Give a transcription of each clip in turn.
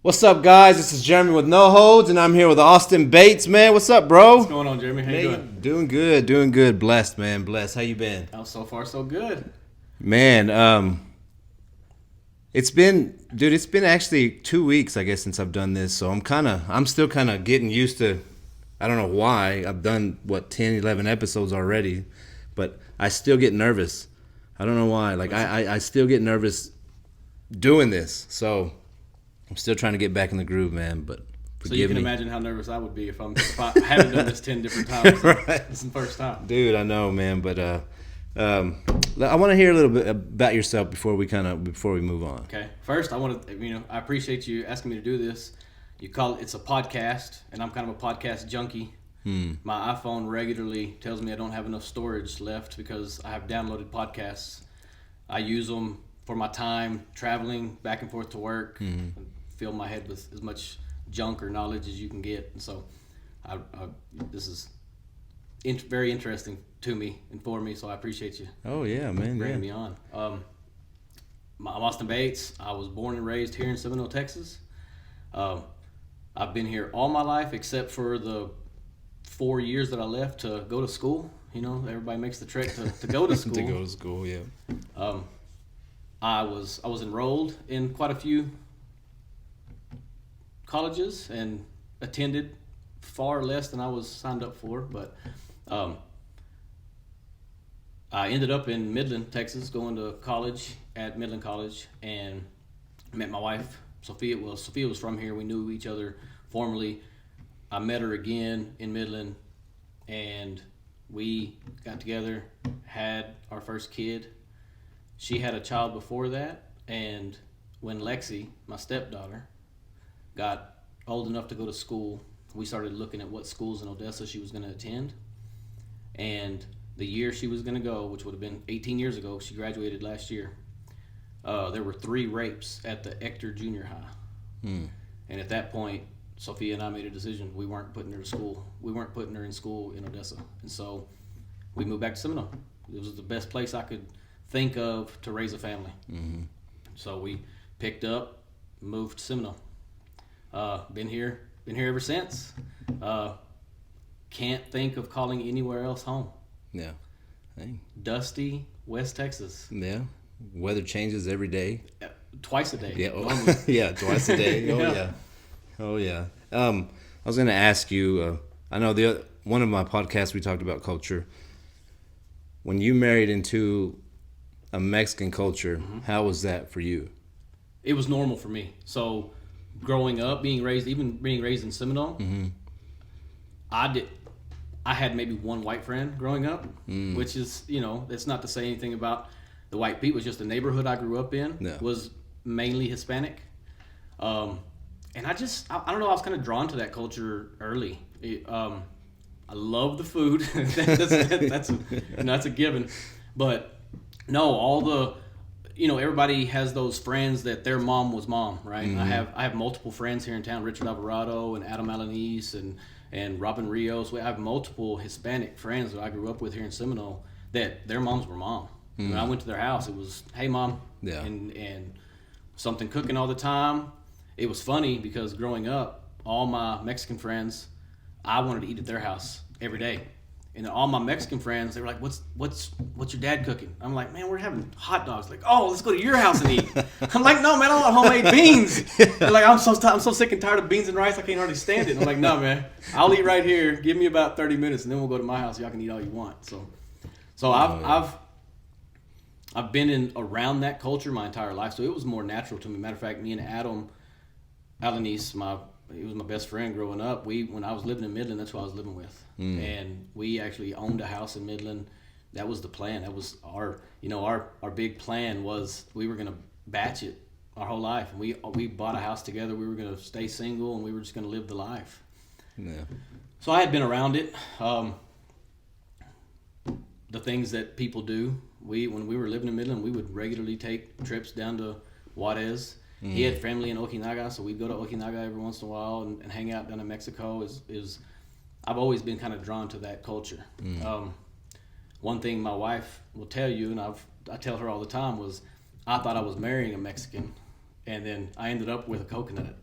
What's up, guys? This is Jeremy with No Holds, and I'm here with Austin Bates, man. What's up, bro? What's going on, Jeremy? How you doing? Doing good. Blessed, man. Blessed. How you been? Oh, so far so good. Man, it's been actually 2 weeks, I guess, since I've done this. So I'm still kind of getting used to. I don't know why I've done 10, 11 episodes already, but I still get nervous. I don't know why. Like I still get nervous doing this. So I'm still trying to get back in the groove, man. But so you can imagine how nervous I would be if I haven't done this 10 different times. Right. This is the first time, dude. I know, man. But I want to hear a little bit about yourself before we move on. Okay. First, I appreciate you asking me to do this. You call it's a podcast, and I'm kind of a podcast junkie. My iPhone regularly tells me I don't have enough storage left because I have downloaded podcasts. I use them for my time traveling back and forth to work, and fill my head with as much junk or knowledge as you can get. And so, this is very interesting to me and for me. So I appreciate you. Oh yeah, man, bringing me on. I'm Austin Bates. I was born and raised here in Seminole, Texas. I've been here all my life except for the 4 years that I left to go to school. You know, everybody makes the trek to go to school. To go to school, yeah. I was enrolled in quite a few colleges and attended far less than I was signed up for, but I ended up in Midland, Texas, going to college at Midland College, and met my wife, Sophia. Well, Sophia was from here. We knew each other formerly. I met her again in Midland, and we got together, had our first kid. She had a child before that, and when Lexi, my stepdaughter, got old enough to go to school, we started looking at what schools in Odessa she was going to attend. And the year she was going to go, which would have been 18 years ago, she graduated last year, there were 3 rapes at the Ector Junior High. And at that point, Sophia and I made a decision. We weren't putting her to school. We weren't putting her in school in Odessa. And so we moved back to Seminole. It was the best place I could think of to raise a family. So we picked up, moved to Seminole. Been here ever since. Can't think of calling anywhere else home. Yeah. Hey. Dusty West Texas. Yeah. Weather changes every day. Twice a day. Yeah. Yeah. Twice a day. Oh yeah. I was going to ask you. I know one of my podcasts we talked about culture. When you married into a Mexican culture, how was that for you? It was normal for me. So, growing up, being raised in Seminole, I had maybe one white friend growing up, which is, that's not to say anything about the white people. It's just the neighborhood I grew up in was mainly Hispanic. And I don't know, I was kind of drawn to that culture early. I love the food. That's a given. But no, all the, everybody has those friends that their mom was mom, right? I have multiple friends here in town, Richard Alvarado and Adam Alanis and Robin Rios. I have multiple Hispanic friends that I grew up with here in Seminole that their moms were mom. When I went to their house, it was, hey, mom, and something cooking all the time. It was funny because growing up, all my Mexican friends, I wanted to eat at their house every day. And all my Mexican friends, they were like, what's your dad cooking? I'm like, man, we're having hot dogs. Like, oh, let's go to your house and eat. I'm like, no, man, I want homemade beans. They're like, I'm so sick and tired of beans and rice, I can't hardly stand it. I'm like, no, man, I'll eat right here. Give me about 30 minutes, and then we'll go to my house. Y'all can eat all you want. So I've been around that culture my entire life, so it was more natural to me. Matter of fact, me and Adam Alanis, he was my best friend growing up. When I was living in Midland, that's who I was living with. And we actually owned a house in Midland. That was the plan. That was our big plan was we were going to batch it our whole life. And we bought a house together. We were going to stay single, and we were just going to live the life. Yeah. So I had been around it. The things that people do. When we were living in Midland, we would regularly take trips down to Juarez. He had family in Ojinaga, so we'd go to Ojinaga every once in a while and hang out down in Mexico. I've always been kind of drawn to that culture. One thing my wife will tell you, and I tell her all the time, was I thought I was marrying a Mexican and then I ended up with a coconut.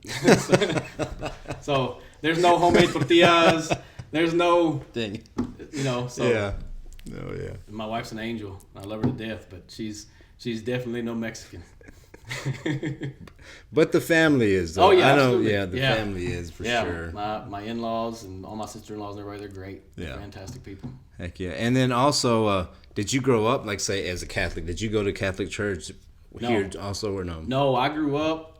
So there's no homemade tortillas. There's no, Dang. So Yeah. Oh yeah. my wife's an angel. I love her to death, but she's definitely no Mexican. But the family is, though. Oh, yeah, I know. absolutely. Yeah, the Yeah. family is for Yeah, sure. my in-laws and all my sister-in-laws and everybody, they're great. They're Yeah. fantastic people. Heck yeah. And then also, did you grow up, like, say, as a Catholic? Did you go to Catholic church here also, or no? No, I grew up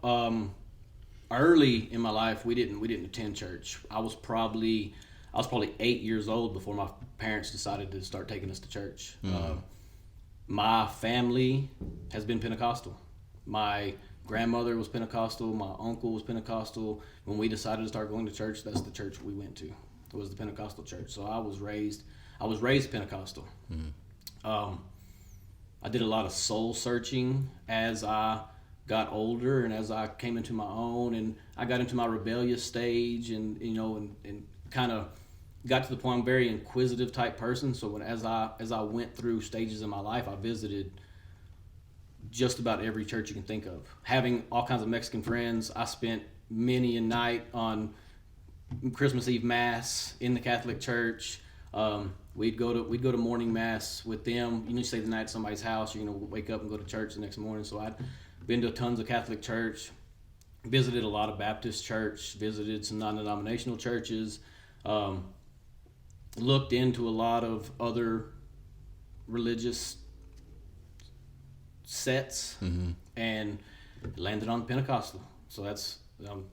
early in my life. We didn't attend church. I was probably 8 years old before my parents decided to start taking us to church. My family has been Pentecostal. My grandmother was Pentecostal. My uncle was Pentecostal. When we decided to start going to church, that's the church we went to. It was the Pentecostal church. So I was raised Pentecostal. I did a lot of soul searching as I got older and as I came into my own, and I got into my rebellious stage, and kind of got to the point I'm a very inquisitive type person. So as I went through stages in my life, I visited just about every church you can think of. Having all kinds of Mexican friends, I spent many a night on Christmas Eve Mass in the Catholic Church. We'd go to morning mass with them. You stay the night at somebody's house. You're gonna wake up and go to church the next morning. So I'd been to tons of Catholic church, visited a lot of Baptist church, visited some non-denominational churches, looked into a lot of other religious sets, and landed on Pentecostal. So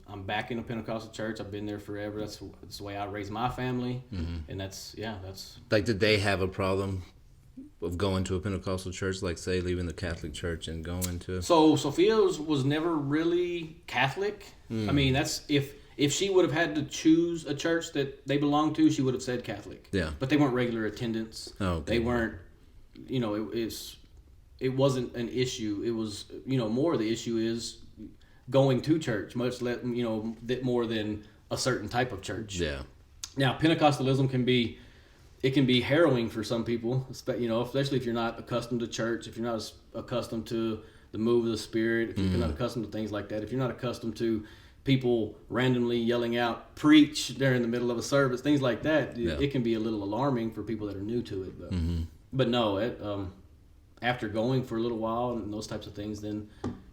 I'm back in a Pentecostal church. I've been there forever. That's the way I raised my family, and that's. Like, did they have a problem of going to a Pentecostal church, like, say, leaving the Catholic church and going to? So Sophia was never really Catholic. I mean, that's if she would have had to choose a church that they belonged to, she would have said Catholic. Yeah. But they weren't regular attendance. Oh, okay. They weren't. It wasn't an issue. It was more of the issue is going to church, much less more than a certain type of church. Yeah. Now, Pentecostalism can be harrowing for some people, especially if you're not accustomed to church, if you're not accustomed to the move of the Spirit, if you're not accustomed to things like that, if you're not accustomed to people randomly yelling out "preach" during the middle of a service, things like that. Yeah. It can be a little alarming for people that are new to it. But no, after going for a little while and those types of things, then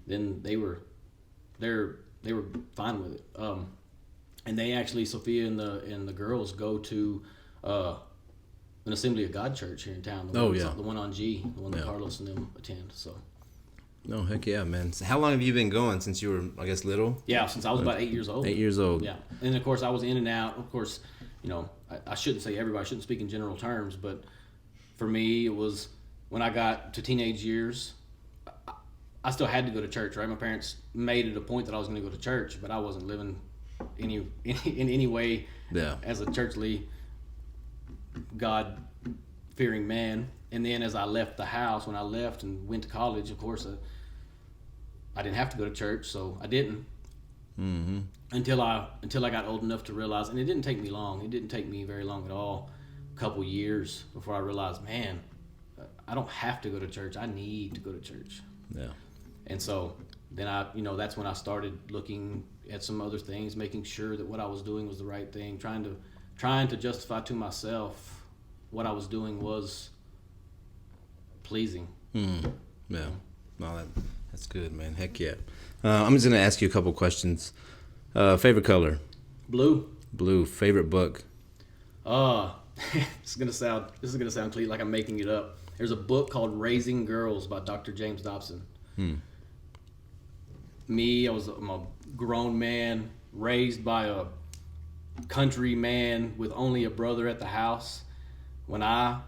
they were fine with it. And they actually, Sophia and the girls go to an Assembly of God church here in town. The one on G, the one that Carlos and them attend. So. No, heck yeah, man. So how long have you been going? Since you were, I guess, little? Yeah, since I was about 8 years old. 8 years old. Yeah, and of course I was in and out. Of course, I shouldn't say everybody. I shouldn't speak in general terms, but for me, it was when I got to teenage years. I still had to go to church, right? My parents made it a point that I was going to go to church, but I wasn't living in any way as a churchly, God-fearing man. And then as I left the house, when I left and went to college, of course, I didn't have to go to church, so I didn't. Until I got old enough to realize, and it didn't take me long. It didn't take me very long at all. A couple years before I realized, man, I don't have to go to church. I need to go to church. Yeah. And so then that's when I started looking at some other things, making sure that what I was doing was the right thing, trying to justify to myself what I was doing was pleasing. Yeah. No, that's good, man. Heck yeah. I'm just gonna ask you a couple questions. Favorite color? Blue. Blue. Favorite book? This is gonna sound cliche, like I'm making it up. There's a book called Raising Girls by Dr. James Dobson. I'm a grown man raised by a country man with only a brother at the house. When I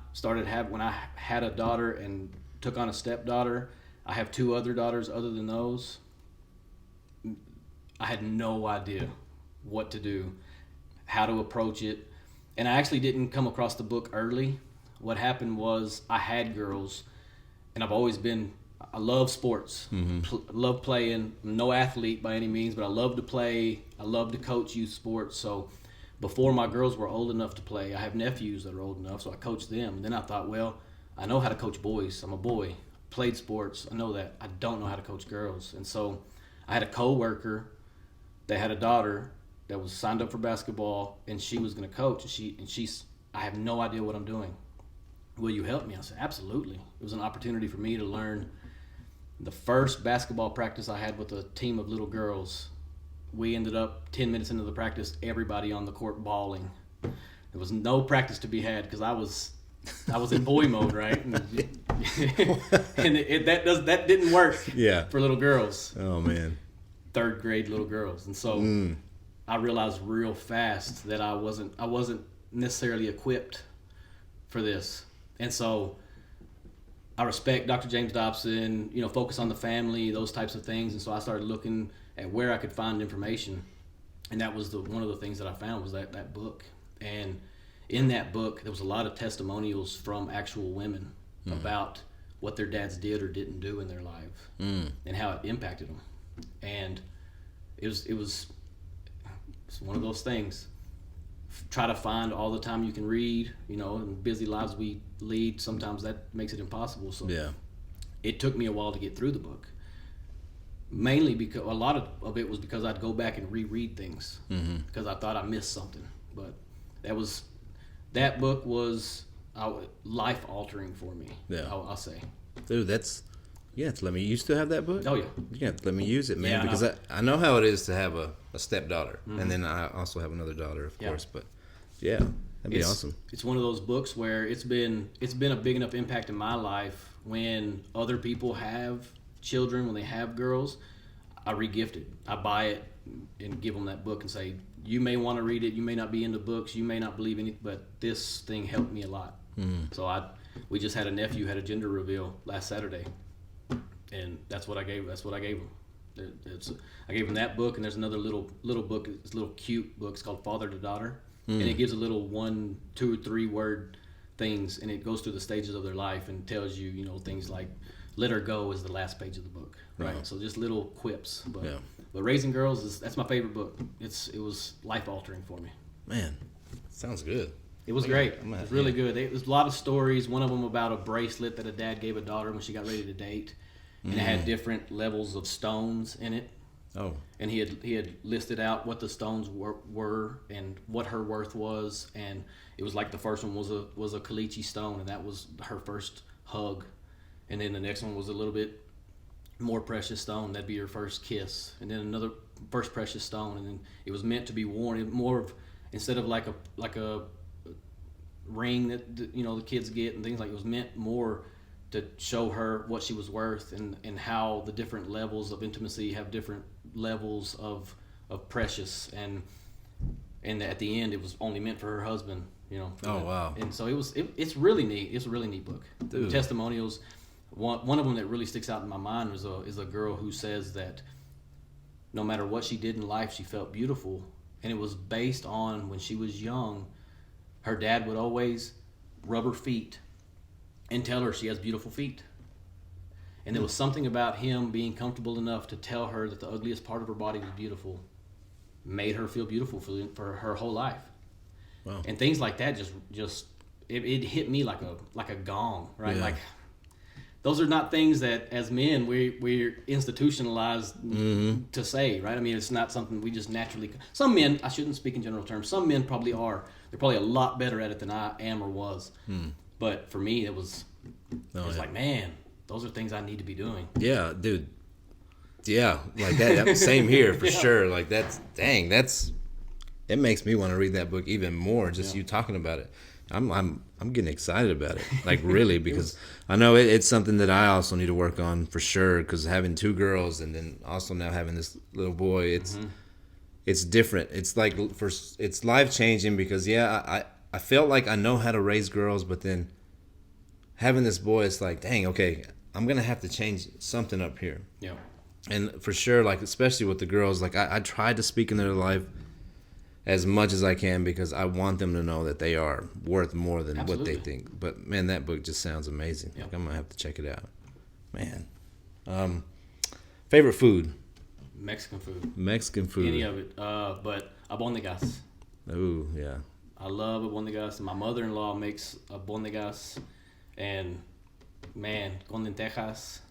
had a daughter and took on a stepdaughter, I have 2 other daughters other than those. I had no idea what to do, how to approach it. And I actually didn't come across the book early. What happened was I had girls, and I love sports, love playing. I'm no athlete by any means, but I love to play. I love to coach youth sports. So before my girls were old enough to play, I have nephews that are old enough, so I coached them. And then I thought, well, I know how to coach boys. I'm a boy, played sports. I know that. I don't know how to coach girls. And so I had a coworker that had a daughter that was signed up for basketball, and she was going to coach. And I have no idea what I'm doing. Will you help me? I said, absolutely. It was an opportunity for me to learn. The first basketball practice I had with a team of little girls, we ended up 10 minutes into the practice, everybody on the court bawling. There was no practice to be had because I was in boy mode, right? And that didn't work for little girls. Oh man. 3rd grade little girls. And so I realized real fast that I wasn't necessarily equipped for this. And so I respect Dr. James Dobson, focus on the family, those types of things. And so I started looking at where I could find information. And that was one of the things that I found was that book. And in that book, there was a lot of testimonials from actual women about what their dads did or didn't do in their life and how it impacted them. And it's one of those things. Try to find all the time you can read, in busy lives we lead, sometimes that makes it impossible. So it took me a while to get through the book. Mainly because a lot of it was because I'd go back and reread things because I thought I missed something. But that book was life altering for me. Yeah, I'll say. Dude, you have to let me. You still have that book? Oh yeah. You have to let me use it, man, because I know how it is to have a stepdaughter, and then I also have another daughter, of course. But that'd be awesome. It's one of those books where it's been a big enough impact in my life. When other people have children, when they have girls, I regift it. I buy it and give them that book and say, you may want to read it, you may not be into books, you may not believe in it, but this thing helped me a lot. So we just had a nephew had a gender reveal last Saturday, and that's what I gave him. I gave him that book, and there's another little book, it's a little cute book. It's called Father to Daughter, and it gives a little 1, 2, 3 word things, and it goes through the stages of their life and tells you, things like "Let Her Go" is the last page of the book, right? So just little quips, but Raising Girls that's my favorite book. It was life altering for me. Man, sounds good. It was great. It was really good. There's a lot of stories. One of them about a bracelet that a dad gave a daughter when she got ready to date, and it had different levels of stones in it. Oh. And he had listed out what the stones were and what her worth was, and it was like the first one was a caliche stone, and that was her first hug, and then the next one was a little bit more precious stone, that'd be her first kiss, and then another first precious stone, and then it was meant to be worn more of, instead of like a ring that the kids get and things, like it was meant more to show her what she was worth, and how the different levels of intimacy have different levels of precious, and at the end it was only meant for her husband, Oh wow. And so it's really neat. It's a really neat book. Dude. Testimonials. One of them that really sticks out in my mind is a girl who says that no matter what she did in life, she felt beautiful, and it was based on when she was young, her dad would always rub her feet and tell her she has beautiful feet. And there was something about him being comfortable enough to tell her that the ugliest part of her body was beautiful, made her feel beautiful for her whole life. Wow. And things like that just it hit me like a gong, right? Yeah. Like, those are not things that as men we're institutionalized to say, right? I mean, it's not something we just naturally. Some men, I shouldn't speak in general terms, some men probably are. They're probably a lot better at it than I am or was. But for me, it was like, man, those are things I need to be doing. Yeah, dude. Yeah, like that. Same here for sure. Like it makes me want to read that book even more. Just you talking about it, I'm getting excited about it. Like really, because I know it's something that I also need to work on for sure. Because having 2 girls and then also now having this little boy, it's different. It's like it's life changing because I felt like I know how to raise girls, but then having this boy, it's like, dang, okay, I'm gonna have to change something up here. Yeah. And for sure, like especially with the girls, like I try to speak in their life as much as I can because I want them to know that they are worth more than what they think. But man, that book just sounds amazing. Yep. Like, I'm gonna have to check it out. Man. Favorite food? Mexican food. Mexican food. Any of it. But albóndigas. Ooh, yeah. I love albóndigas. My mother-in-law makes albóndigas, and man, con lentejas.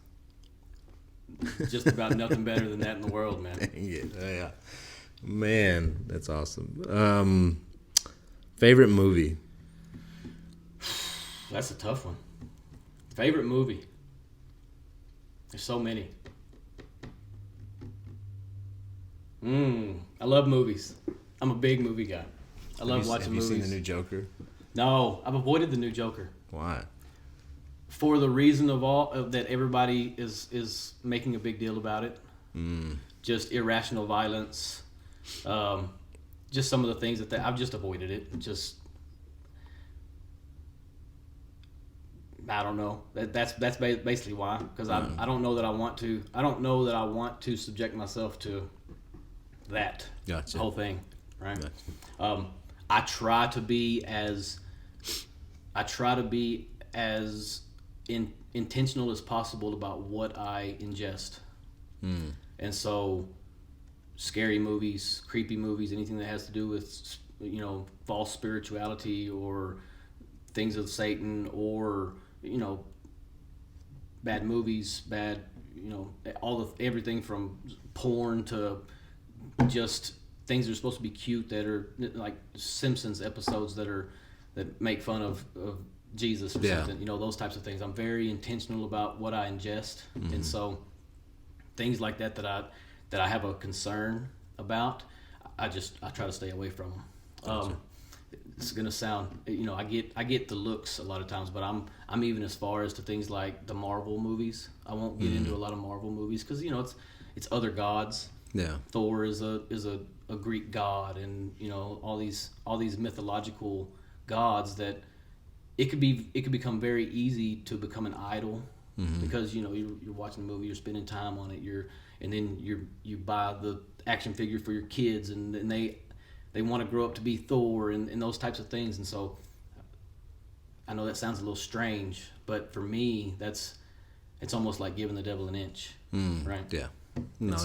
just about nothing better than that in the world, man. Dang it. Yeah. Man, that's awesome. Favorite movie? That's a tough one. Favorite movie? There's so many. I love movies. I'm a big movie guy. I love watching movies. Have you seen the new Joker? No, I've avoided the new Joker. Why? For the reason that everybody is making a big deal about it. Just irrational violence. Just some of the things that I've just avoided it. Just I don't know. That's basically why. Because I don't know that I want to. I don't know that I want to subject myself to that whole thing. Right. Gotcha. I try to be as intentional as possible about what I ingest. And so, scary movies, creepy movies, anything that has to do with false spirituality or things of Satan or bad movies, bad everything from porn to just things that are supposed to be cute that are like Simpsons episodes that make fun of Jesus or something. Those types of things. I'm very intentional about what I ingest, and so things like that I have a concern about, I try to stay away from them. Gotcha. It's gonna sound, I get the looks a lot of times, but I'm even as far as to things like the Marvel movies. I won't get into a lot of Marvel movies because it's other gods. Yeah. Thor is a Greek god, and all these mythological gods that it could become very easy to become an idol because you're watching the movie, you're spending time on it, and then you buy the action figure for your kids, and they want to grow up to be Thor and those types of things. And so I know that sounds a little strange, but for me it's almost like giving the devil an inch, right? Yeah. No,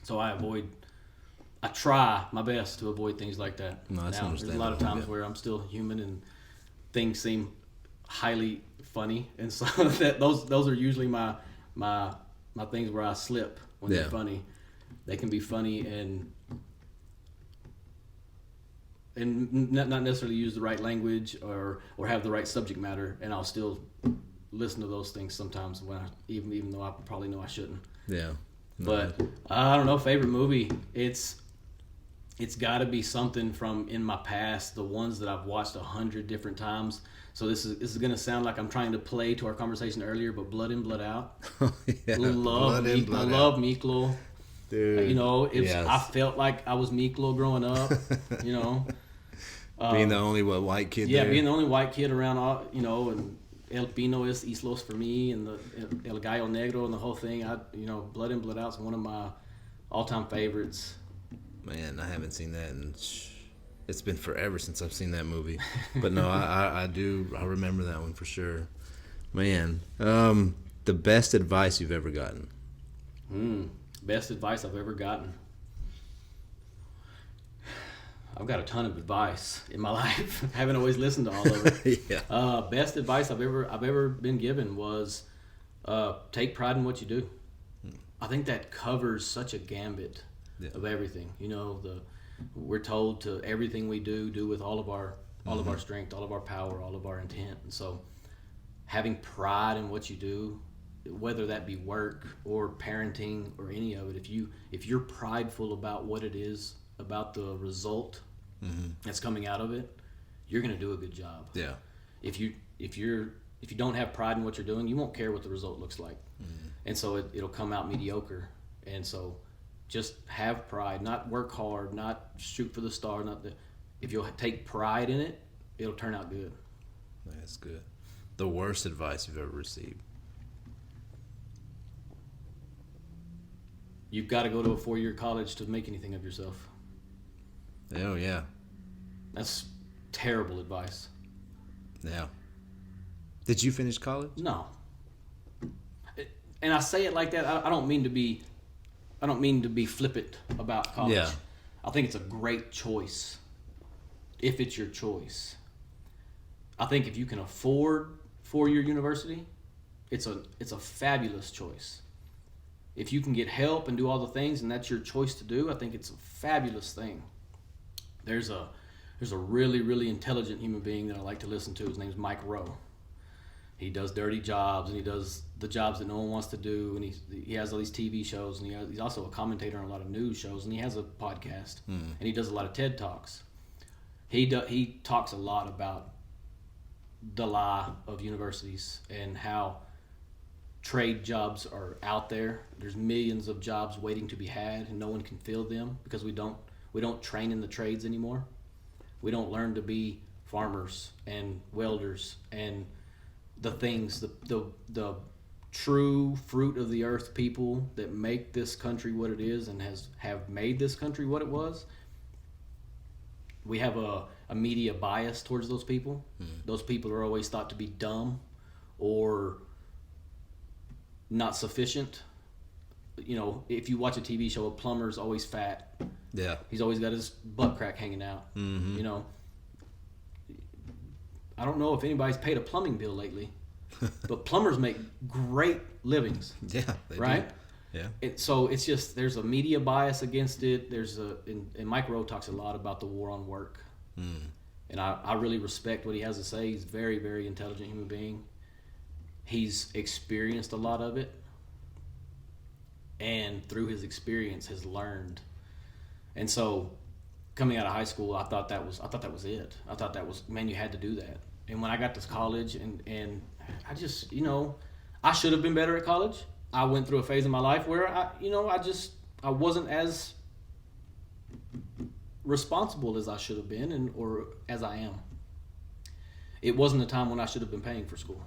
so I try my best to avoid things like that. No, that's understandable. There's a lot of times where I'm still human and things seem highly funny, and so those are usually my things where I slip when they're funny. They can be funny and not necessarily use the right language or have the right subject matter, and I'll still listen to those things sometimes when even though I probably know I shouldn't. Yeah. No. But I don't know, favorite movie, it's got to be something from in my past, the ones that I've watched 100 different times. So this is going to sound like I'm trying to play to our conversation earlier, but Blood In, Blood Out. Yeah, I love Miklo. Dude, I felt like I was Miklo growing up. Being the only white kid. Yeah, there. Being the only white kid around. And El Pino es Islos for me, and the El Gallo Negro and the whole thing. Blood In, Blood Out is one of my all-time favorites. Man, I haven't seen that, and it's been forever since I've seen that movie. But no, I remember that one for sure. Man, the best advice you've ever gotten? Best advice I've ever gotten. I've got a ton of advice in my life. I haven't always listened to all of it. Yeah. Best advice I've ever been given was take pride in what you do. I think that covers such a gambit of everything. We're told to everything we do with all of our strength, all of our power, all of our intent. And so having pride in what you do, whether that be work or parenting or any of it, if you're prideful about what it is, about the result that's coming out of it, you're going to do a good job. Yeah. If you don't have pride in what you're doing, you won't care what the result looks like. And so it'll come out mediocre. And so just have pride, not work hard, not shoot for the star, if you'll take pride in it, it'll turn out good. That's good. The worst advice you've ever received? You've got to go to a 4-year college to make anything of yourself. Oh, yeah. That's terrible advice. Yeah. Did you finish college? No. And I say it like that. I don't mean to be flippant about college. Yeah. I think it's a great choice if it's your choice. I think if you can afford 4-year university, it's a fabulous choice. if you can get help and do all the things, and that's your choice to do, I think it's a fabulous thing. There's a really, really intelligent human being that I like to listen to. His name's Mike Rowe. He does dirty jobs, and he does the jobs that no one wants to do, and he has all these TV shows, and he's also a commentator on a lot of news shows, and he has a podcast, and he does a lot of TED Talks. He talks a lot about the lie of universities and how trade jobs are out there. There's millions of jobs waiting to be had, and no one can fill them because we don't train in the trades anymore. We don't learn to be farmers and welders and the things, the true fruit of the earth people that make this country what it is and have made this country what it was. We have a media bias towards those people. Those people are always thought to be dumb or not sufficient. You know, if you watch a TV show, a plumber's always fat. Yeah. He's always got his butt crack hanging out. You know, I don't know if anybody's paid a plumbing bill lately, but plumbers make great livings. Yeah. They right? do. Yeah. So it's just, there's a media bias against it. And Mike Rowe talks a lot about the war on work. And I really respect what he has to say. He's a very, very intelligent human being. He's experienced a lot of it. And through his experience has learned. And so coming out of high school, I thought that was it. I thought that was, man, you had to do that. And when I got to college and I just, you know, I should have been better at college. I went through a phase in my life where I wasn't as responsible as I should have been or as I am. It wasn't a time when I should have been paying for school.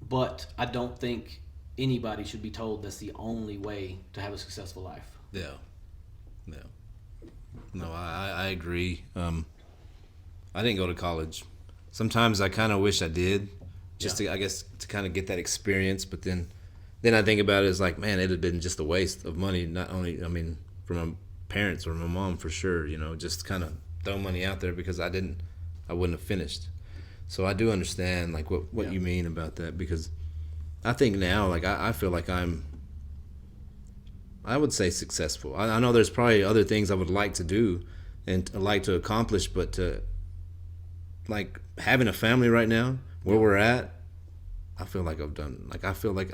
But I don't think anybody should be told that's the only way to have a successful life. Yeah. No, I agree. I didn't go to college. Sometimes I kind of wish I did, just to kind of get that experience. But then I think about it as like, man, it'd have been just a waste of money. Not only, I mean, from my parents or my mom for sure. You know, just kind of throw money out there because I wouldn't have finished. So I do understand like what you mean about that, because I think now, like I feel like I would say successful. I know there's probably other things I would like to do and like to accomplish, but like having a family right now, where we're at, I feel like I've done. Like I feel like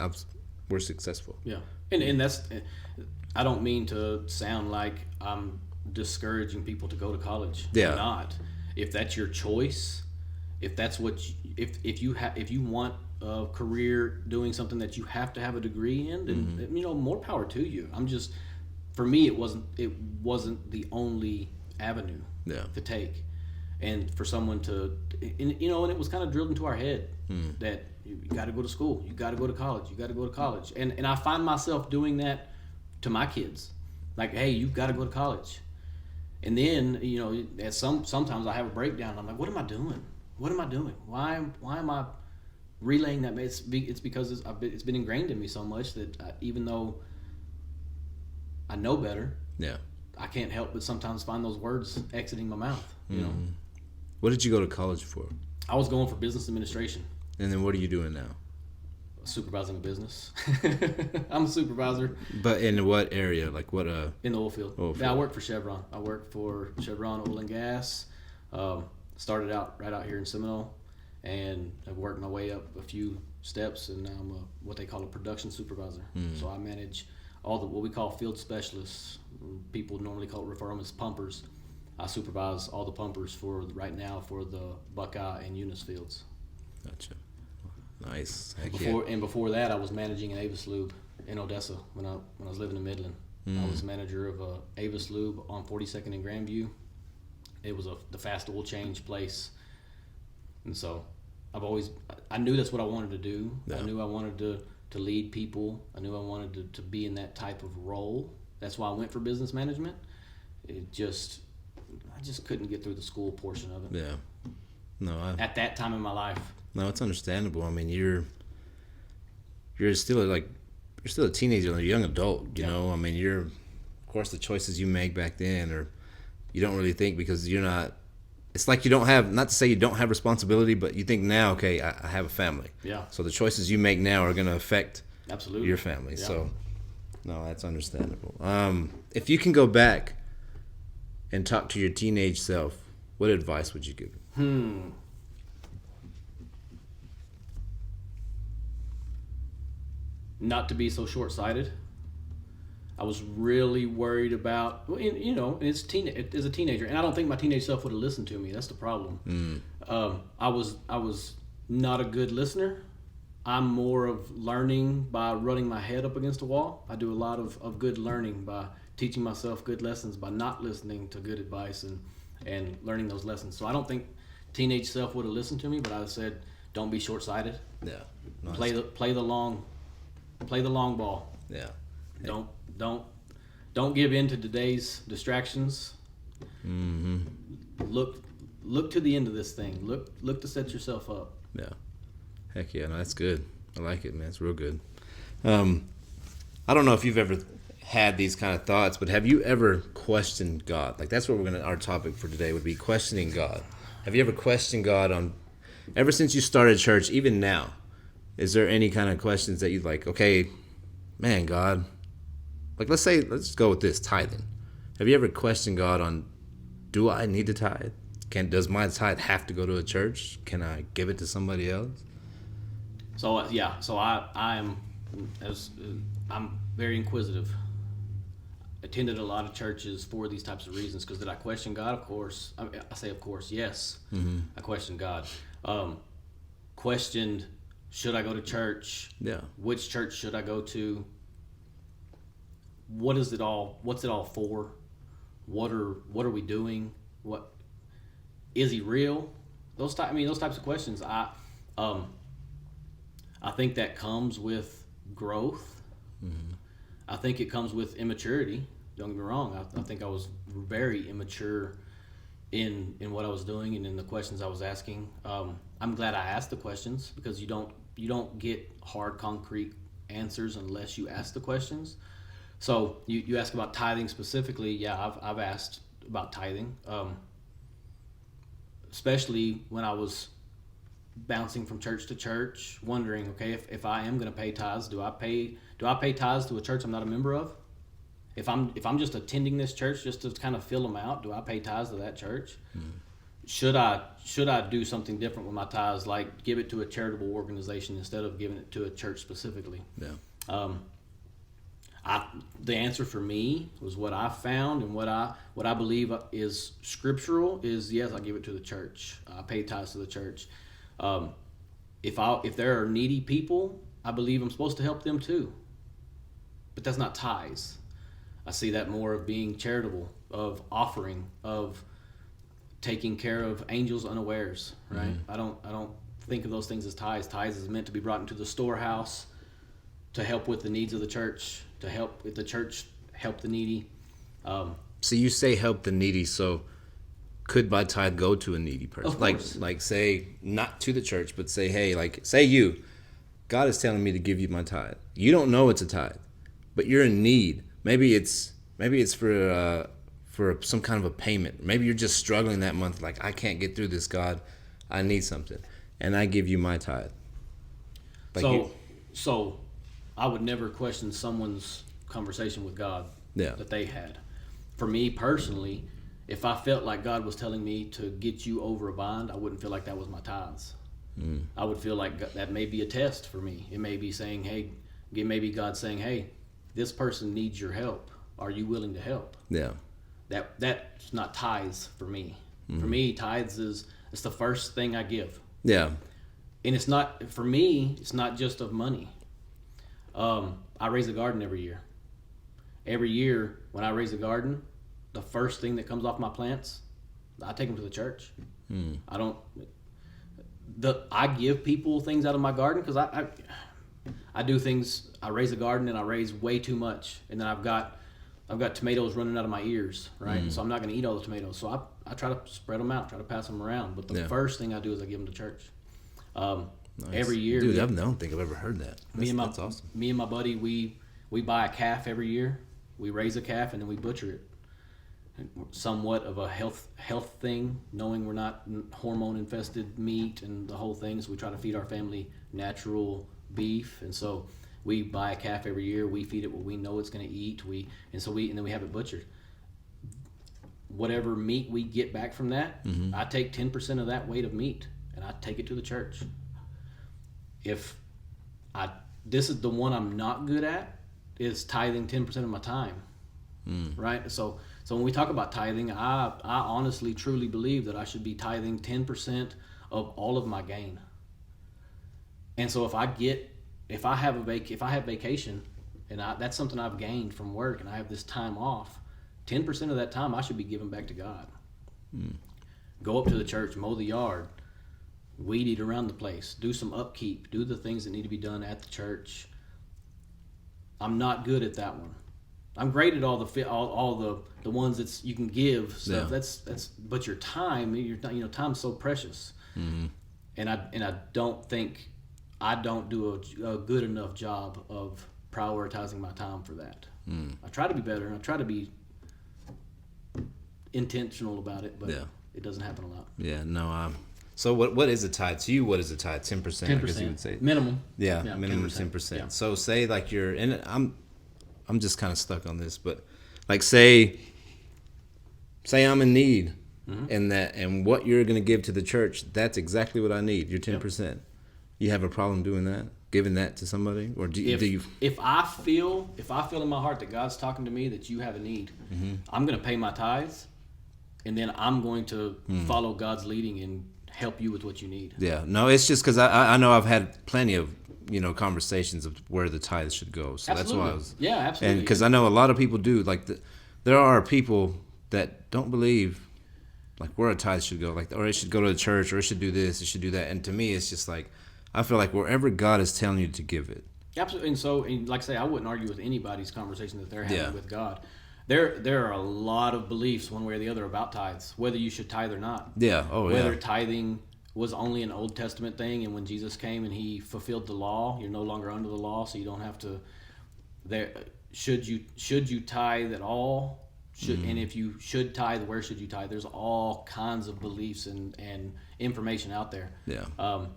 we're successful. Yeah, and that's. I don't mean to sound like I'm discouraging people to go to college. Yeah. I'm not. If that's your choice, if that's what if you want a career doing something that you have to have a degree in, then you know, more power to you. I'm just, for me, it wasn't the only avenue to take, and for someone to, and it was kind of drilled into our head that you got to go to school, you got to go to college, you got to go to college, and I find myself doing that to my kids, like, hey, you've got to go to college, and then sometimes I have a breakdown. I'm like, what am I doing? Why am I relaying that? It's because it's been ingrained in me so much that even though I know better, I can't help but sometimes find those words exiting my mouth. You know. What did you go to college for? I was going for business administration. And then what are you doing now? Supervising a business. I'm a supervisor. But in what area? Like what? In the oil field. Yeah, I work for Chevron. I work for Chevron Oil and Gas. Started out right out here in Seminole, and I've worked my way up a few steps, and now I'm what they call a production supervisor. So I manage all what we call field specialists. People normally refer them as pumpers. I supervise all the pumpers for the Buckeye and Eunice fields. Gotcha. Nice. Before that, I was managing an Avis Lube in Odessa when I was living in Midland. I was manager of a Avis Lube on 42nd and Grandview. It was the fast oil change place, and so I knew that's what I wanted to do. Yeah. I knew I wanted to lead people. I knew I wanted to be in that type of role. That's why I went for business management. I just couldn't get through the school portion of it. Yeah. No. At that time in my life. No, it's understandable. I mean, you're still a teenager, a young adult. You know, I mean, of course, the choices you make back then, or you don't really think because you're not. It's like you don't have, not to say you don't have responsibility, but you think now, okay, I have a family. Yeah. So the choices you make now are going to affect Absolutely. your family. Yeah. So, no, that's understandable. If you can go back and talk to your teenage self, what advice would you give him? Not to be so short-sighted. I was really worried about, as a teenager, and I don't think my teenage self would have listened to me. That's the problem. I was not a good listener. I'm more of learning by running my head up against a wall. I do a lot of good learning by teaching myself good lessons by not listening to good advice and learning those lessons. So I don't think teenage self would have listened to me, but I said, don't be short-sighted. Yeah. Nice. Play the long ball. Yeah. Don't give in to today's distractions. Mm-hmm. Look to the end of this thing. Look to set yourself up. Yeah. Heck yeah, no, that's good. I like it, man. It's real good. I don't know if you've ever had these kind of thoughts, but have you ever questioned God? Like, that's what our topic for today would be, questioning God. Have you ever questioned God ever since you started church, even now? Is there any kind of questions that you like, okay, man, God, like let's go with this, tithing. Have you ever questioned God on, do I need to tithe? Does my tithe have to go to a church? Can I give it to somebody else? So I'm very inquisitive. Attended a lot of churches for these types of reasons. Because did I question God? Of course. I say of course, yes. Mm-hmm. I questioned God. Questioned, should I go to church? Yeah. Which church should I go to? What's it all for? What are we doing? What is he real? Those types of questions. I think that comes with growth. Mm-hmm. I think it comes with immaturity. Don't get me wrong. I think I was very immature in what I was doing and in the questions I was asking. I'm glad I asked the questions, because you don't get hard, concrete answers unless you ask the questions. So you ask about tithing specifically. Yeah, I've asked about tithing, especially when I was bouncing from church to church, wondering, okay, if I am going to pay tithes, do I pay tithes to a church I'm not a member of? If I'm just attending this church just to kind of fill them out, do I pay tithes to that church? Should I do something different with my tithes, like give it to a charitable organization instead of giving it to a church specifically? Yeah. The answer for me was what I found and what I believe is scriptural is, yes, I give it to the church. I pay tithes to the church. If there are needy people, I believe I'm supposed to help them too. But that's not tithes. I see that more of being charitable, of offering, of taking care of angels unawares, right? Mm-hmm. I don't think of those things as tithes. Tithes is meant to be brought into the storehouse to help with the needs of the church, to help with the church, help the needy. So you say help the needy, so could my tithe go to a needy person? Of course. Like say, not to the church, but say, hey, like say God is telling me to give you my tithe. You don't know it's a tithe, but you're in need. Maybe it's for some kind of a payment. Maybe you're just struggling that month. Like, I can't get through this, God. I need something, and I give you my tithe. Like so I would never question someone's conversation with God that they had. For me personally, if I felt like God was telling me to get you over a bind, I wouldn't feel like that was my tithes. I would feel like that may be a test for me. It may be saying, hey, maybe God's saying, hey, this person needs your help. Are you willing to help? Yeah. That's not tithes for me. Mm-hmm. For me, tithes it's the first thing I give. Yeah. And it's not, for me, it's not just of money. I raise a garden every year. Every year when I raise a garden, the first thing that comes off my plants, I take them to the church. I give people things out of my garden because I do things. I raise a garden and I raise way too much, and then I've got tomatoes running out of my ears, right? So I'm not going to eat all the tomatoes. So I try to spread them out, try to pass them around. But the first thing I do is I give them to church. Nice. Every year, dude. I don't think I've ever heard that. That's awesome. Me and my buddy, we buy a calf every year. We raise a calf and then we butcher it. Somewhat of a health thing, knowing we're not hormone infested meat and the whole thing. So we try to feed our family natural beef, and so We buy a calf every year. We feed it what we know it's going to eat. And then we have it butchered. Whatever meat we get back from that, I take 10% of that weight of meat and I take it to the church. This is the one I'm not good at, is tithing 10% of my time. Right? So when we talk about tithing, I honestly, truly believe that I should be tithing 10% of all of my gain. And so if I have vacation, and that's something I've gained from work, and I have this time off, 10% of that time I should be giving back to God. Go up to the church, mow the yard, weed eat around the place, do some upkeep, do the things that need to be done at the church. I'm not good at that one. I'm great at all the ones that you can give stuff. Yeah. That's but your time, time's so precious. And I don't think I don't do a good enough job of prioritizing my time for that. I try to be better, and I try to be intentional about it, but it doesn't happen a lot. Yeah, no. So what is a tithe to you? What is a tithe? 10%. 10%. I guess you would say minimum. Yeah, minimum 10%. Yeah. So say like I'm just kind of stuck on this, but like say I'm in need, and what you're going to give to the church, that's exactly what I need. Your 10%. Yep. You have a problem doing that, giving that to somebody, or do you? If I feel in my heart that God's talking to me that you have a need, I'm going to pay my tithes. And then I'm going to follow God's leading and help you with what you need. Yeah, no, it's just because I know I've had plenty of conversations of where the tithes should go. So absolutely. That's why I was. Yeah, absolutely. And because I know a lot of people do there are people that don't believe like where a tithe should go, or it should go to the church, or it should do this, it should do that. And to me, it's just like I feel like wherever God is telling you to give it. Absolutely, and like I say, I wouldn't argue with anybody's conversation that they're having with God. There are a lot of beliefs one way or the other about tithes, whether you should tithe or not. Yeah. Whether tithing was only an Old Testament thing, and when Jesus came and he fulfilled the law, you're no longer under the law, so you don't have to. Should you tithe at all? And if you should tithe, where should you tithe? There's all kinds of beliefs and information out there. Yeah.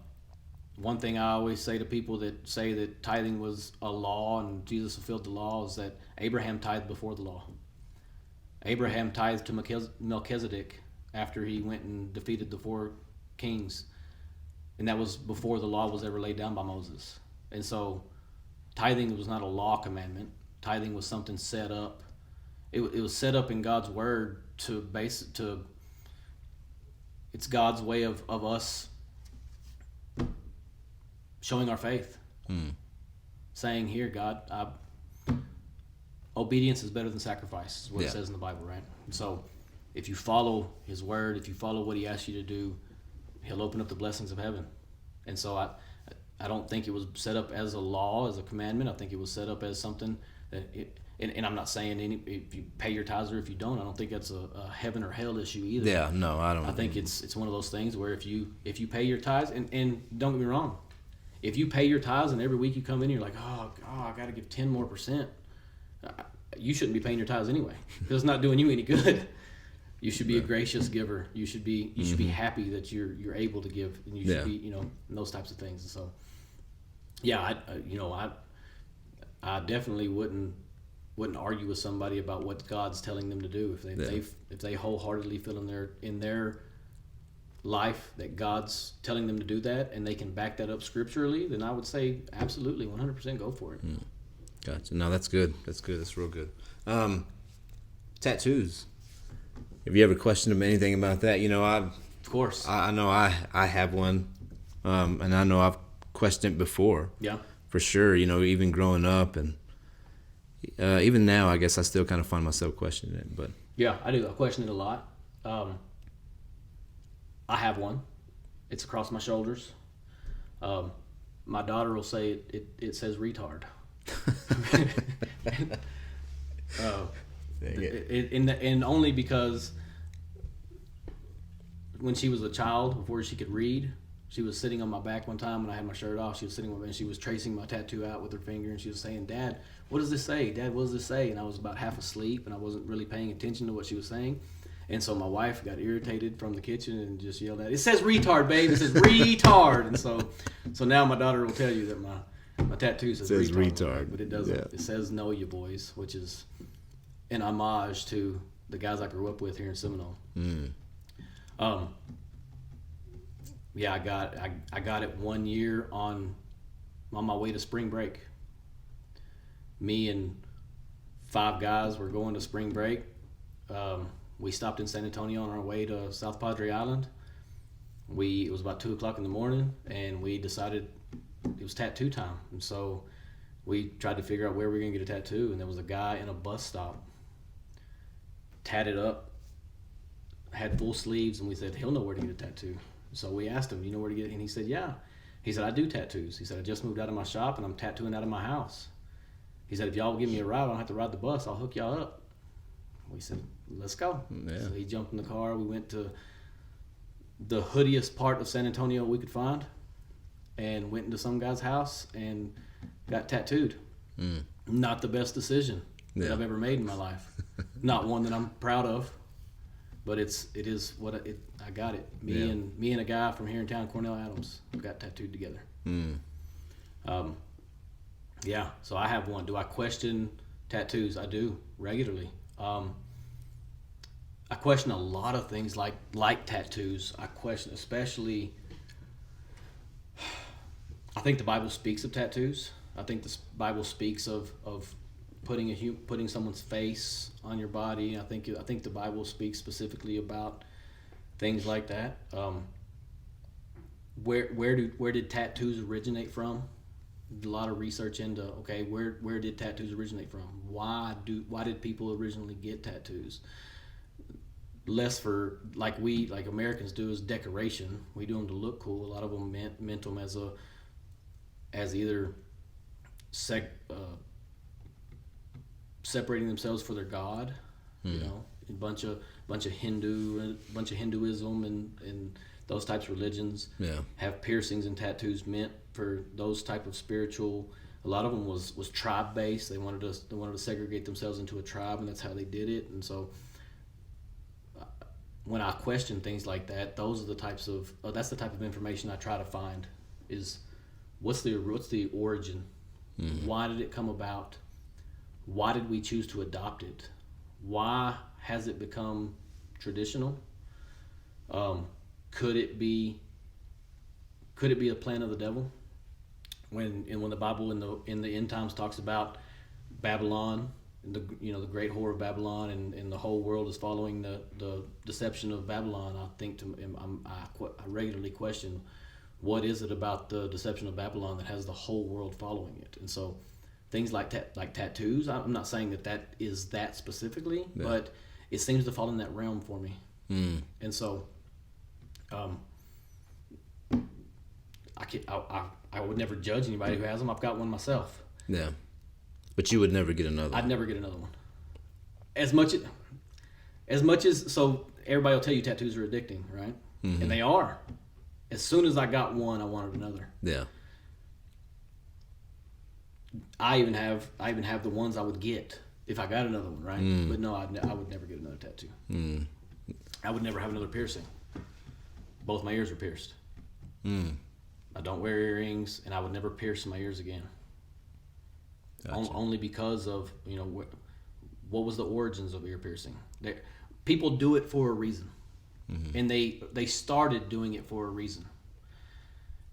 One thing I always say to people that say that tithing was a law and Jesus fulfilled the law is that Abraham tithed before the law. Abraham tithed to Melchizedek after he went and defeated the 4 kings. And that was before the law was ever laid down by Moses. And so tithing was not a law commandment. Tithing was something set up. It was set up in God's word it's God's way of us showing our faith. Saying, here, God, obedience is better than sacrifice, is what it says in the Bible, right? And so if you follow his word, if you follow what he asks you to do, he'll open up the blessings of heaven. And so I don't think it was set up as a law, as a commandment. I think it was set up as something that and I'm not saying if you pay your tithes or if you don't, I don't think that's a heaven or hell issue either. Yeah, no, I don't. I think it's one of those things where if you pay your tithes, and don't get me wrong, if you pay your tithes and every week you come in, you're like, oh, I got to give 10% more, you shouldn't be paying your tithes anyway because it's not doing you any good. You should be a gracious giver. You should be happy that you're able to give, and you should be and those types of things. And so, I definitely wouldn't argue with somebody about what God's telling them to do if they wholeheartedly feel in their life that God's telling them to do that and they can back that up scripturally, then I would say absolutely 100% go for it. Gotcha. No, that's good. That's real good. Tattoos. Have you ever questioned them anything about that? Of course. I know I have one, and I know I've questioned it before. Yeah. For sure. Even growing up and even now, I guess I still kind of find myself questioning it. But yeah, I do. I question it a lot. I have one. It's across my shoulders. My daughter will say it says retard. And only because when she was a child, before she could read, she was sitting on my back one time when I had my shirt off. She was sitting on my back and she was tracing my tattoo out with her finger, and she was saying, "Dad, what does this say? Dad, what does this say?" And I was about half asleep and I wasn't really paying attention to what she was saying. And so my wife got irritated from the kitchen and just yelled at, "It says retard, babe. It says retard." And so now my daughter will tell you that My tattoo says retard, but it doesn't. Yeah. It says "Know You Boys," which is an homage to the guys I grew up with here in Seminole. Yeah, I got it 1 year on my way to spring break. Me and 5 guys were going to spring break. We stopped in San Antonio on our way to South Padre Island. It was about 2:00 in the morning, and we decided it was tattoo time. And so we tried to figure out where we were going to get a tattoo, and there was a guy in a bus stop, tatted up, had full sleeves, and we said, he'll know where to get a tattoo. So we asked him, you know where to get it? And he said, yeah. He said, I do tattoos. He said, I just moved out of my shop, and I'm tattooing out of my house. He said, if y'all will give me a ride, I don't have to ride the bus. I'll hook y'all up. We said, let's go. Yeah. So he jumped in the car. We went to the hoodiest part of San Antonio we could find and went into some guy's house and got tattooed. Not the best decision that I've ever made in my life. Not one that I'm proud of, but it is what I got it. Me and a guy from here in town, Cornell Adams, got tattooed together. Yeah, so I have one. Do I question tattoos? I do regularly. I question a lot of things like tattoos. I question, especially, I think the Bible speaks of tattoos. I think the Bible speaks of putting someone's face on your body. I think the Bible speaks specifically about things like that. Where did tattoos originate from? A lot of research into where did tattoos originate from? Why did people originally get tattoos? Less for like Americans do as decoration. We do them to look cool. A lot of them meant them as either separating themselves for their god. You know, a bunch of Hinduism and those types of religions have piercings and tattoos meant for those type of spiritual. A lot of them was tribe based. They wanted to segregate themselves into a tribe, and that's how they did it. And so when I question things like that, those are the types of that's the type of information I try to find. Is what's the origin? Why did it come about? Why did we choose to adopt it? Why has it become traditional? Could it be a plan of the devil? When the Bible in the end times talks about Babylon, the great whore of Babylon, and the whole world is following the deception of Babylon, I regularly question, what is it about the deception of Babylon that has the whole world following it? And so things like tattoos, I'm not saying that is that specifically, but it seems to fall in that realm for me. And so I would never judge anybody who has them. I've got one myself. Yeah. But you would never get another one. I'd never get another one. As much as so everybody will tell you tattoos are addicting, right? And they are. As soon as I got one, I wanted another. Yeah. I even have the ones I would get if I got another one, right? But no, I would never get another tattoo. I would never have another piercing. Both my ears are pierced. I don't wear earrings, and I would never pierce my ears again. Gotcha. Only because of what was the origins of ear piercing. People do it for a reason, and they started doing it for a reason.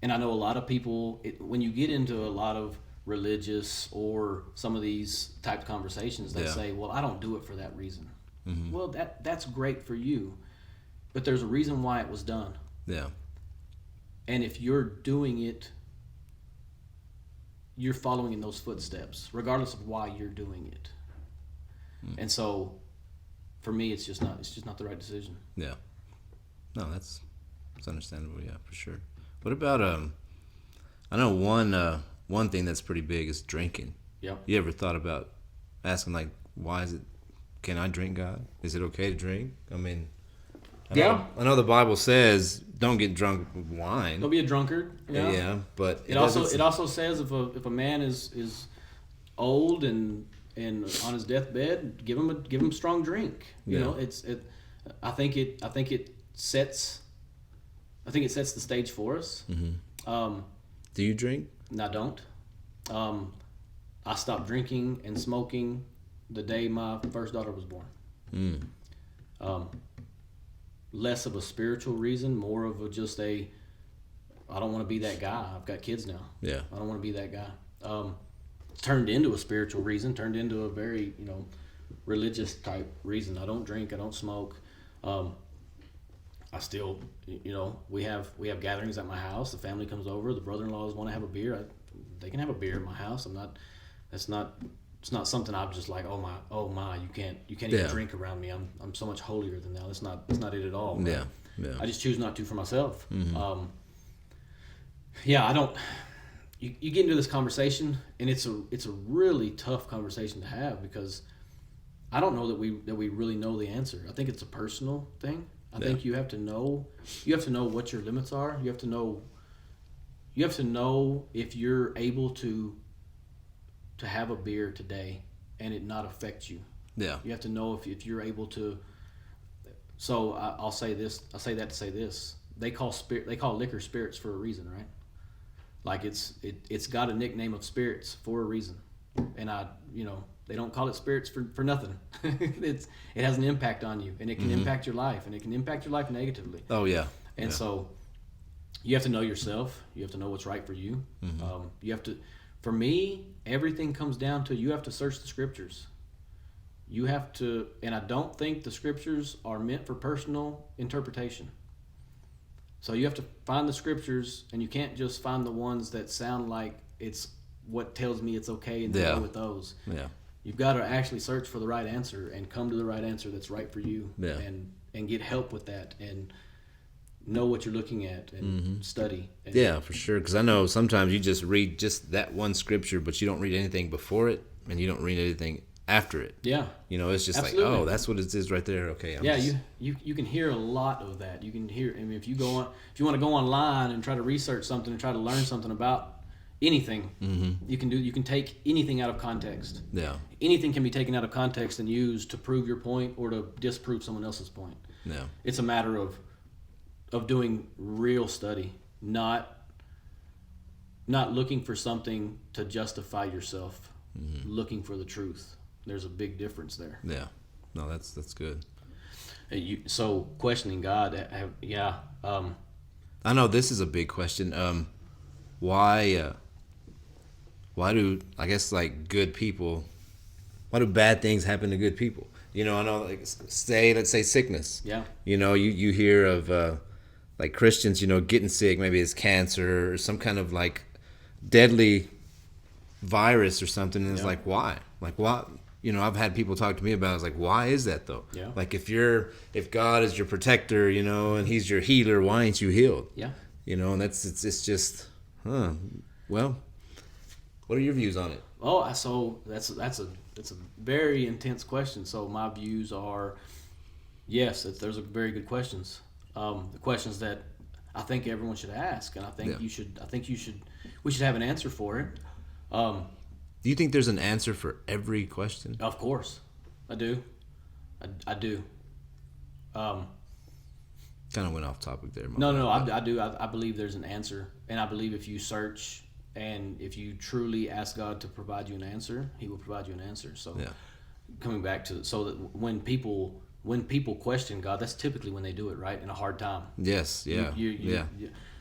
And I know a lot of people, when you get into a lot of religious or some of these type of conversations, they say, well, I don't do it for that reason. Well, that's great for you, but there's a reason why it was done. Yeah. And if you're doing it, you're following in those footsteps, regardless of why you're doing it. And so, for me, it's just not the right decision. Yeah. No, that's understandable. Yeah, for sure. What about I know one thing that's pretty big is drinking. Yeah. You ever thought about asking why is it? Can I drink, God? Is it okay to drink? I mean, I know the Bible says don't get drunk with wine. Don't be a drunkard. Yeah. Yeah, but it also says if a man is old and on his deathbed, give him strong drink. You know, I think it sets the stage for us. Do you drink? No, I don't. I stopped drinking and smoking the day my first daughter was born. Less of a spiritual reason, more of a just a, I don't want to be that guy. I've got kids now. Yeah. I don't want to be that guy. Turned into a spiritual reason, turned into a very, religious type reason. I don't drink, I don't smoke. I still, we have gatherings at my house. The family comes over. The brother-in-laws want to have a beer. They can have a beer at my house. It's not something I'm just like, oh my, you can't even drink around me. I'm so much holier than that. That's not it at all. Yeah. I just choose not to for myself. Mm-hmm. I don't. You get into this conversation, and it's a really tough conversation to have, because I don't know that we really know the answer. I think it's a personal thing. I think you have to know what your limits are. You have to know if you're able to have a beer today and it not affect you. Yeah. You have to know if you're able to. So I'll say this. I say that to say this. They call liquor spirits for a reason, right? Like it's got a nickname of spirits for a reason, and they don't call it spirits for nothing. It has an impact on you, and it can impact your life, and it can impact your life negatively. Oh yeah. And so you have to know yourself. You have to know what's right for you. Mm-hmm. You have to. For me, everything comes down to you have to search the scriptures. You have to, and I don't think the scriptures are meant for personal interpretation. So you have to find the scriptures, and you can't just find the ones that sound like it's what tells me it's okay and go with those. Yeah. You've got to actually search for the right answer and come to the right answer that's right for you, and get help with that, and know what you're looking at, and study. And for sure. Because I know sometimes you just read just that one scripture, but you don't read anything before it, and you don't read anything after it. Yeah. It's just Absolutely. Like, oh, that's what it is right there. Okay. You can hear a lot of that. You can hear. I mean, if you want to go online and try to research something and try to learn something about anything, you can take anything out of context. Yeah. Anything can be taken out of context and used to prove your point or to disprove someone else's point. Yeah. It's a matter of doing real study, not looking for something to justify yourself, looking for the truth. There's a big difference there. Yeah. No, that's good. So questioning God, I know this is a big question. Why do, I guess, like, good people, why do bad things happen to good people? I know, like, let's say sickness. Yeah. You hear of like Christians, getting sick, maybe it's cancer or some kind of like deadly virus or something, and it's like, why? Like, what? I've had people talk to me about it. It's like, why is that though? Yeah. Like, if God is your protector, and He's your healer, why ain't you healed? Yeah. And it's just, well, what are your views on it? Oh, so that's a very intense question. So my views are, yes, those are very good questions. The questions that I think everyone should ask, and I think we should have an answer for it. Do you think there's an answer for every question? Of course, I do. I do. Kind of went off topic there. No, I do. I believe there's an answer, and I believe if you search and if you truly ask God to provide you an answer, He will provide you an answer. So, coming back to so that when people question God, that's typically when they do it, right? In a hard time. Yes. Yeah.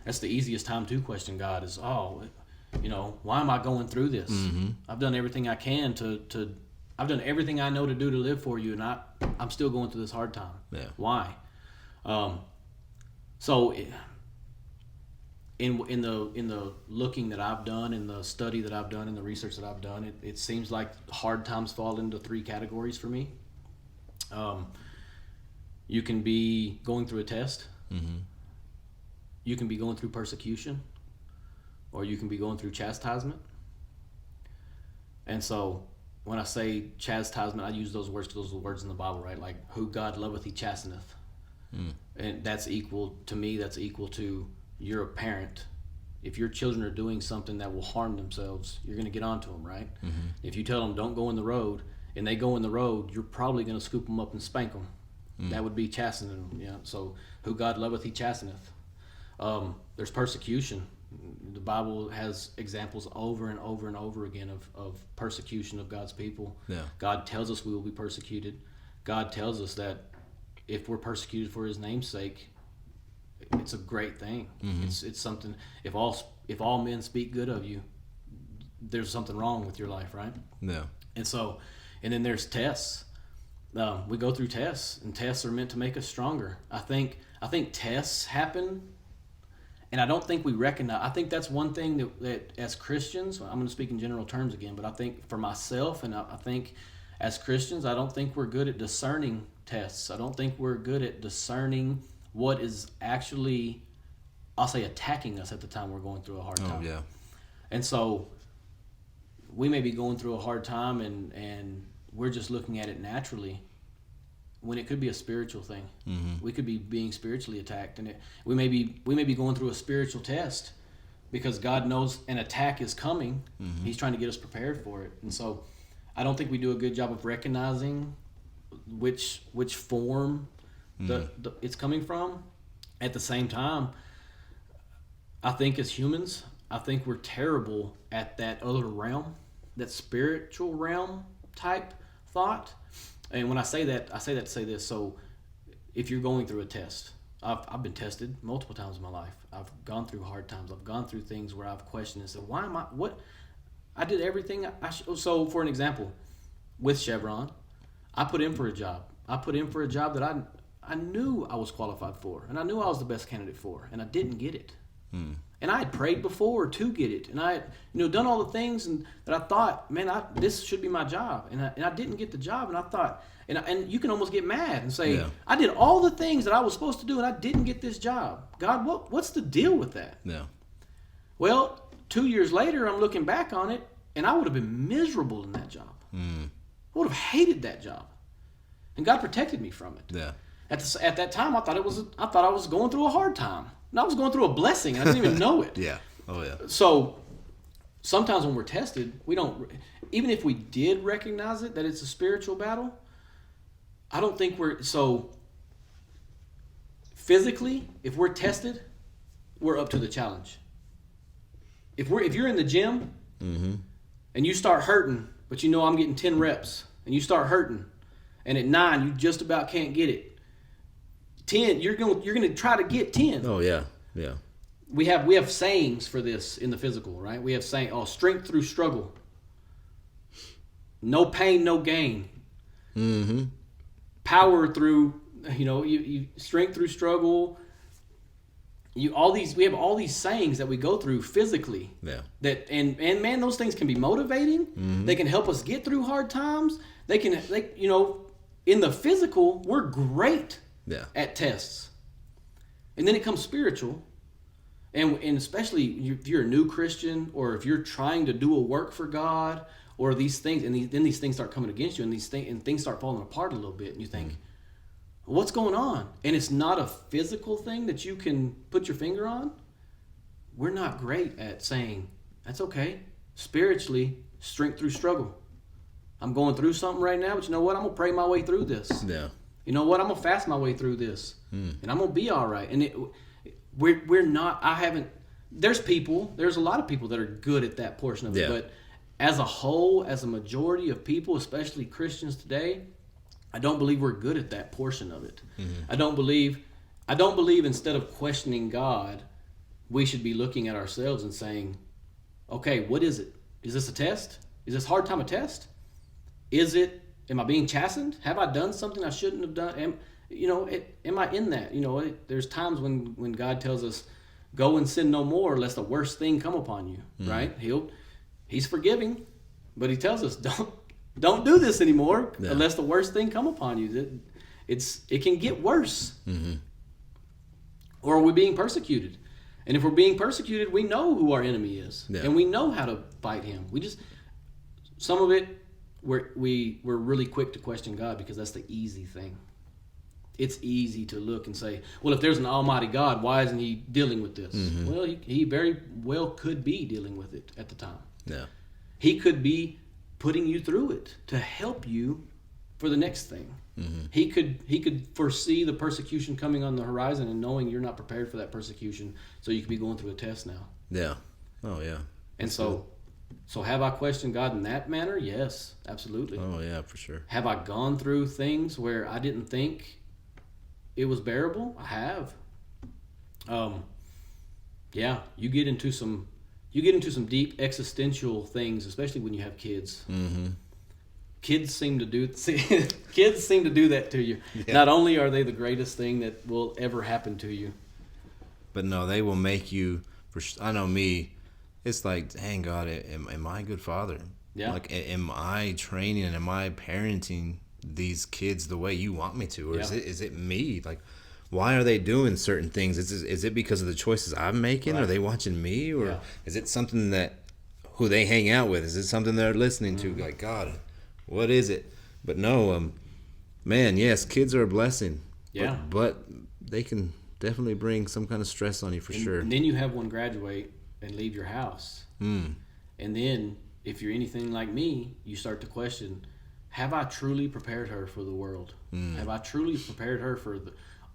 That's the easiest time to question God is, why am I going through this? I've done everything I can I've done everything I know to do to live for you, and I'm still going through this hard time. Yeah. Why? So in the looking that I've done, in the study that I've done, in the research that I've done, it seems like hard times fall into 3 categories for me. You can be going through a test. You can be going through persecution, or you can be going through chastisement. And so when I say chastisement, I use those words because those are the words in the Bible, right? Like, who God loveth, He chasteneth. And that's equal to you're a parent. If your children are doing something that will harm themselves, you're going to get onto them, right? If you tell them don't go in the road, and they go in the road, you're probably going to scoop them up and spank them. That would be chastening them. Yeah. So who God loveth, He chasteneth. There's persecution. The Bible has examples over and over and over again of persecution of God's people. Yeah. God tells us we will be persecuted. God tells us that if we're persecuted for His name's sake, it's a great thing. It's something. If all men speak good of you, there's something wrong with your life, right? Yeah. And then there's tests. We go through tests, and tests are meant to make us stronger. I think tests happen, and I don't think we recognize. I think that's one thing that as Christians, I'm going to speak in general terms again, but I think for myself, and I think as Christians, I don't think we're good at discerning tests. I don't think we're good at discerning what is actually, I'll say, attacking us at the time we're going through a hard time. Oh, yeah. And so we may be going through a hard time, and we're just looking at it naturally, when it could be a spiritual thing. We could be being spiritually attacked, and we may be going through a spiritual test because God knows an attack is coming. He's trying to get us prepared for it. And so I don't think we do a good job of recognizing which form it's coming from. At the same time, I think as humans, I think we're terrible at that other realm, that spiritual realm type thought. And when I say that to say this. So if you're going through a test, I've been tested multiple times in my life. I've gone through hard times. I've gone through things where I've questioned and said, why am I did everything so for an example, with Chevron, I put in for a job. I put in for a job that I knew I was qualified for, and I knew I was the best candidate for, and I didn't get it. And I had prayed before to get it, and I had done all the things that I thought, man, this should be my job, and I didn't get the job, and I thought, and you can almost get mad and say, I did all the things that I was supposed to do, and I didn't get this job. God, what's the deal with that? Yeah. Well, 2 years later, I'm looking back on it, and I would have been miserable in that job. I would have hated that job, and God protected me from it. Yeah. At that time, I thought I was going through a hard time. And I was going through a blessing, and I didn't even know it. Yeah. Oh, yeah. So sometimes when we're tested, we don't, even if we did recognize it, that it's a spiritual battle, I don't think so physically, if we're tested, we're up to the challenge. If you're in the gym and you start hurting, but I'm getting 10 reps, and you start hurting, and at 9 you just about can't get it. 10, you're going to try to get 10. Oh, yeah. Yeah. We have sayings for this in the physical, right? We have strength through struggle. No pain, no gain. Power through, you strength through struggle. We have all these sayings that we go through physically. Yeah. That and man, those things can be motivating. They can help us get through hard times. In the physical, we're great at tests. And then it comes spiritual. And especially if you're a new Christian, or if you're trying to do a work for God, or these things, and then these things start coming against you, and things start falling apart a little bit, and you think, what's going on? And it's not a physical thing that you can put your finger on. We're not great at saying, that's okay. Spiritually, strength through struggle. I'm going through something right now, but you know what? I'm going to pray my way through this. Yeah. You know what? I'm going to fast my way through this. And I'm going to be all right. And we're not, there's a lot of people that are good at that portion of it. But as a whole, as a majority of people, especially Christians today, I don't believe we're good at that portion of it. I don't believe instead of questioning God, we should be looking at ourselves and saying, okay, what is it? Is this a test? Is this hard time a test? Am I being chastened? Have I done something I shouldn't have done? Am I in that? There's times when God tells us, go and sin no more, lest the worst thing come upon you, right? He's forgiving, but he tells us, don't do this anymore, unless the worst thing come upon you. It can get worse. Or are we being persecuted? And if we're being persecuted, we know who our enemy is, and we know how to fight him. Some of it, we're really quick to question God because that's the easy thing. It's easy to look and say, well, if there's an almighty God, why isn't he dealing with this? Well, he very well could be dealing with it at the time. Yeah. He could be putting you through it to help you for the next thing. He could foresee the persecution coming on the horizon and knowing you're not prepared for that persecution, so you could be going through a test now. Yeah. Oh, yeah. And so have I questioned God in that manner? Yes, absolutely. Oh, yeah, for sure. Have I gone through things where I didn't think it was bearable? I have. Yeah, you get into some deep existential things, especially when you have kids. Mm-hmm. Kids seem to do that to you. Yeah. Not only are they the greatest thing that will ever happen to you, but no, they will make you. I know me. It's like, dang God, am I a good father? Yeah. Like, am I training and am I parenting these kids the way you want me to, or is it me? Like, why are they doing certain things? Is it because of the choices I'm making? Right. Are they watching me, or is it something that who they hang out with? Is it something they're listening to? Like, God, what is it? But no, man, yes, kids are a blessing. Yeah. But they can definitely bring some kind of stress on you for sure. And then you have one graduate and leave your house. And then, if you're anything like me, you start to question, have I truly prepared her for the world? Have I truly prepared her for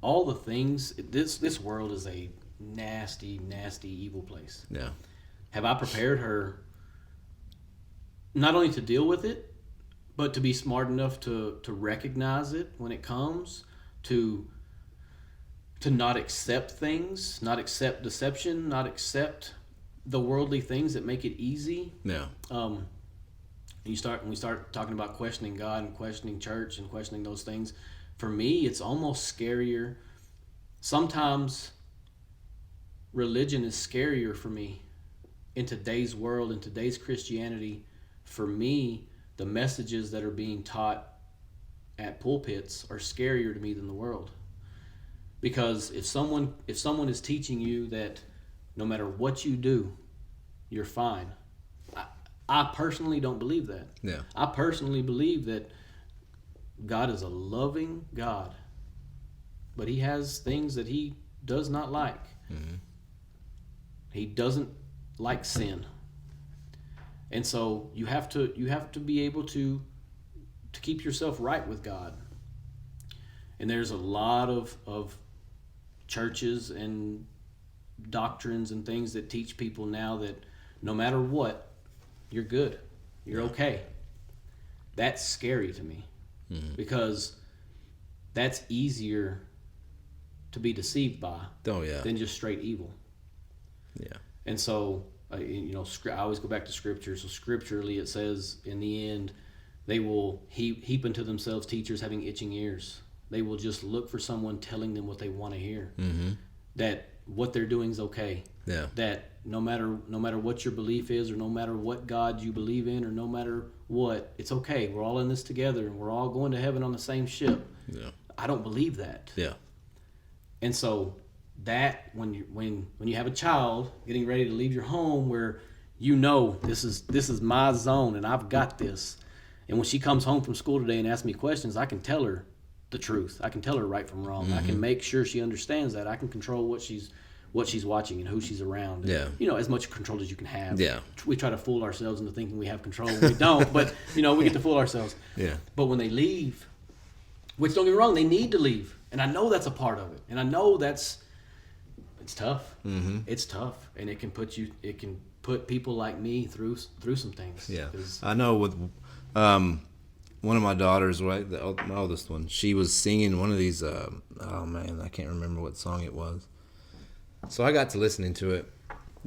all the things? This world is a nasty, nasty, evil place. Yeah. Have I prepared her not only to deal with it, but to be smart enough to recognize it when it comes, to not accept things, not accept deception, not accept the worldly things that make it easy. Yeah. When we start talking about questioning God and questioning church and questioning those things, for me, it's almost scarier. Sometimes religion is scarier for me in today's world, in today's Christianity. For me, the messages that are being taught at pulpits are scarier to me than the world. Because if someone is teaching you that no matter what you do, you're fine, I personally don't believe that. Yeah. I personally believe that God is a loving God, but He has things that He does not like. Mm-hmm. He doesn't like sin, and so you have to be able to keep yourself right with God. And there's a lot of churches and doctrines and things that teach people now that no matter what, you're good, you're okay. That's scary to me, because that's easier to be deceived by than just straight evil. Yeah. And so, I always go back to Scripture. So scripturally it says, in the end, they will heap unto themselves teachers having itching ears. They will just look for someone telling them what they want to hear. Mm-hmm. That what they're doing is okay. Yeah. That no matter what your belief is, or no matter what God you believe in, or no matter what, it's okay. We're all in this together, and we're all going to heaven on the same ship. Yeah. I don't believe that. Yeah. And so that when you have a child getting ready to leave your home, where this is my zone and I've got this, and when she comes home from school today and asks me questions, I can tell her the truth. I can tell her right from wrong. Mm-hmm. I can make sure she understands that. I can control what she's watching and who she's around. And, as much control as you can have. Yeah. We try to fool ourselves into thinking we have control when we don't, but we get to fool ourselves. Yeah. But when they leave, which don't get me wrong, they need to leave. And I know that's a part of it. And I know it's tough. Mm-hmm. It's tough. And it can put people like me through some things. Yeah. I know with one of my daughters, right, my oldest one, she was singing one of these, oh man, I can't remember what song it was. So I got to listening to it.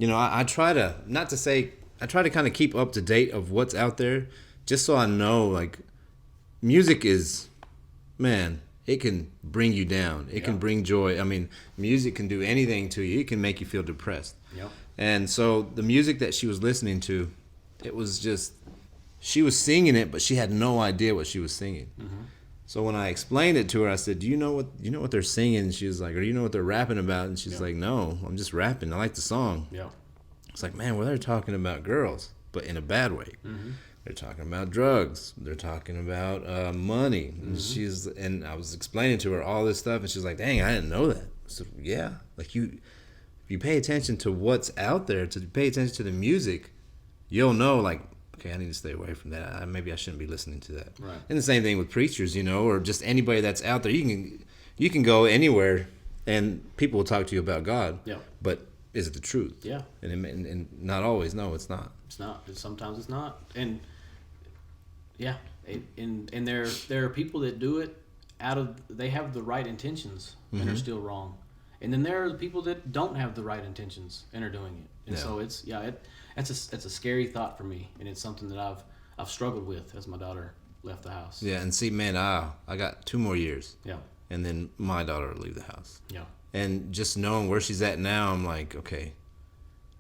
I try to kind of keep up to date of what's out there, just so I know, like, music is, man, it can bring you down. It can bring joy. I mean, music can do anything to you. It can make you feel depressed. Yep. And so the music that she was listening to, it was just, she was singing it, but she had no idea what she was singing. Mm-hmm. So when I explained it to her, I said, "Do you know what they're singing?" And she was like, "Or do you know what they're rapping about?" And she's like, "No, I'm just rapping. I like the song." Yeah. It's like, man, well, they're talking about girls, but in a bad way. Mm-hmm. They're talking about drugs. They're talking about money. Mm-hmm. And I was explaining to her all this stuff, and she's like, "Dang, I didn't know that." So yeah, like if you pay attention to what's out there, to pay attention to the music, you'll know, like, okay, I need to stay away from that. Maybe I shouldn't be listening to that. Right. And the same thing with preachers, or just anybody that's out there. You can go anywhere, and people will talk to you about God. Yeah. But is it the truth? Yeah. And not always. No, it's not. It's not. Sometimes it's not. And yeah, and there are people that do it they have the right intentions and are still wrong. And then there are the people that don't have the right intentions and are doing it. And so it's that's a scary thought for me, and it's something that I've struggled with as my daughter left the house. Yeah, and see, man, I got 2 more years. Yeah. And then my daughter will leave the house. Yeah. And just knowing where she's at now, I'm like, okay,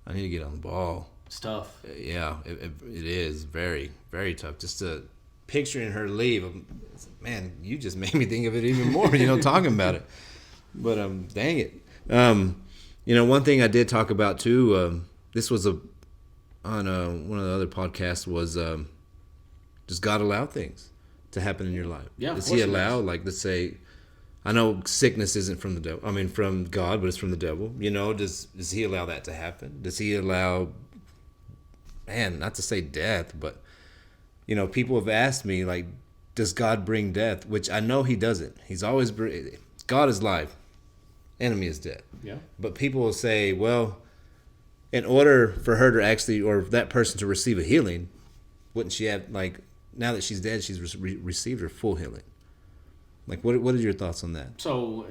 I need to get on the ball. It's tough. Yeah, it is very, very tough. Just to picturing her leave, man, you just made me think of it even more, talking about it. But dang it. One thing I did talk about too, this was on one of the other podcasts, was does God allow things to happen in your life? Yeah, does He allow, like, let's say, I know sickness isn't from the devil. I mean, from God, but it's from the devil. Does He allow that to happen? Does He allow, man, not to say death, but people have asked me, like, does God bring death? Which I know He doesn't. He's always God is life, enemy is death. Yeah. But people will say, well, in order for her to actually, or that person to receive a healing, wouldn't she have, like, now that she's dead, she's received her full healing? Like, what are your thoughts on that? So,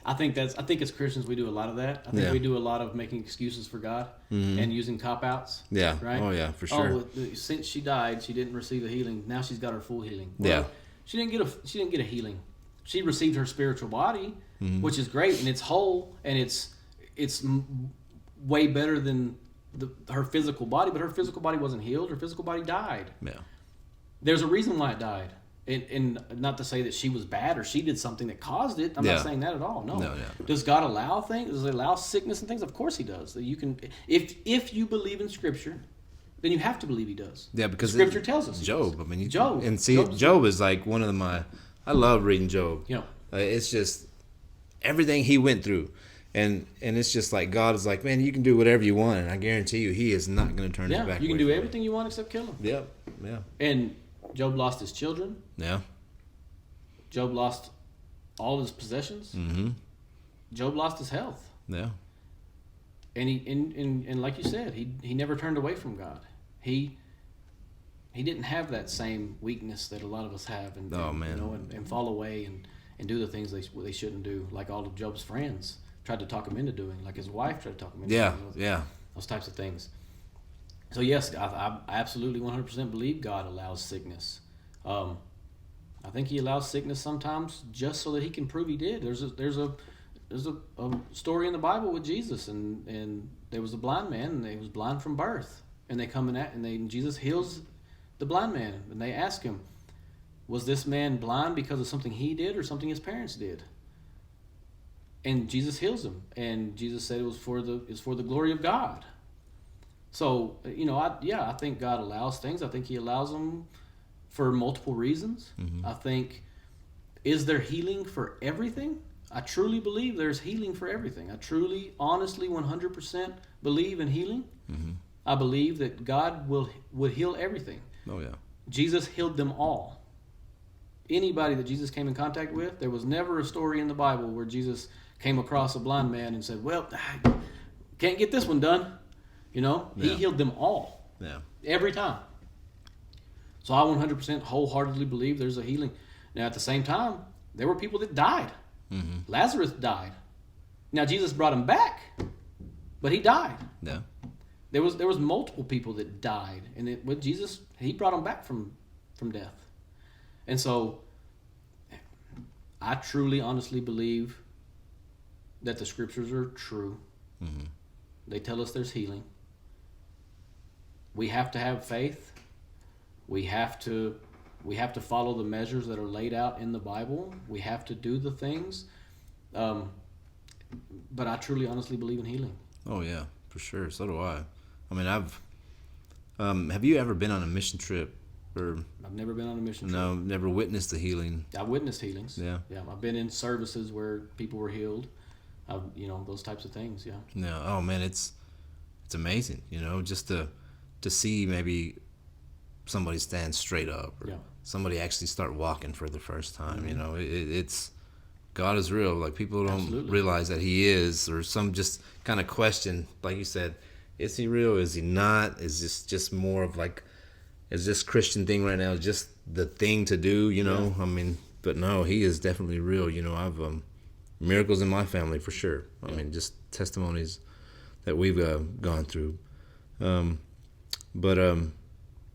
I think as Christians we do a lot of that. I think we do a lot of making excuses for God and using cop-outs. Yeah. Right? Oh, yeah, for sure. Since she died, she didn't receive a healing. Now she's got her full healing. Well, yeah. She didn't get a healing. She received her spiritual body, which is great, and it's whole, and it's way better than her physical body. But her physical body wasn't healed. Her physical body died. Yeah. There's a reason why it died. And not to say that she was bad or she did something that caused it. I'm not saying that at all. No. Does God allow things? Does He allow sickness and things? Of course He does. You can, if you believe in Scripture, then you have to believe He does. Yeah, because Scripture tells us. Job. I mean, Job. And see, Job is like one of my. I love reading Job. Yeah. It's just everything he went through, and it's just like God is like, man, you can do whatever you want, and I guarantee you, He is not going to turn His back. You can do everything you want except kill him. Yep. Yeah. And Job lost his children. Yeah. Job lost all his possessions. Mm-hmm. Job lost his health. Yeah. And and like you said, he never turned away from God. He didn't have that same weakness that a lot of us have, and fall away and do the things they shouldn't do, like all of Job's friends tried to talk him into doing, like his wife tried to talk him into doing. Those types of things. So yes, I absolutely 100% believe God allows sickness. I think He allows sickness sometimes just so that He can prove He did. There's a story in the Bible with Jesus, and there was a blind man, and he was blind from birth, and Jesus heals the blind man, and they ask him, was this man blind because of something he did or something his parents did? And Jesus heals him, and Jesus said it was for the glory of God. So I think God allows things. I think He allows them for multiple reasons. Mm-hmm. I think, is there healing for everything? I truly believe there's healing for everything. I truly, honestly, 100% believe in healing. Mm-hmm. I believe that God would heal everything. Oh, yeah. Jesus healed them all. Anybody that Jesus came in contact with, there was never a story in the Bible where Jesus came across a blind man and said, well, can't get this one done. He healed them all. Yeah. Every time. So I 100% wholeheartedly believe there's a healing. Now, at the same time, there were people that died. Mm-hmm. Lazarus died. Now, Jesus brought him back, but he died. Yeah. There was multiple people that died, and with Jesus, He brought them back from death. And so, I truly, honestly believe that the Scriptures are true. Mm-hmm. They tell us there's healing. We have to have faith. We have to follow the measures that are laid out in the Bible. We have to do the things. But I truly, honestly believe in healing. Oh yeah, for sure. So do I. I mean, have you ever been on a mission trip? Or I've never been on a mission trip. No, never witnessed the healing. I've witnessed healings. Yeah. Yeah. I've been in services where people were healed. Those types of things. Yeah. Yeah. Oh man, it's amazing. Just to see maybe somebody stand straight up, or somebody actually start walking for the first time. Mm-hmm. God is real. Like people don't Absolutely. realize that He is, or some just kind of question, like you said, is He real? Is He not? Is this just more of like, is this Christian thing right now just the thing to do? You know, I mean, but no, He is definitely real. You know, I've miracles in my family for sure. I mean, just testimonies that we've gone through.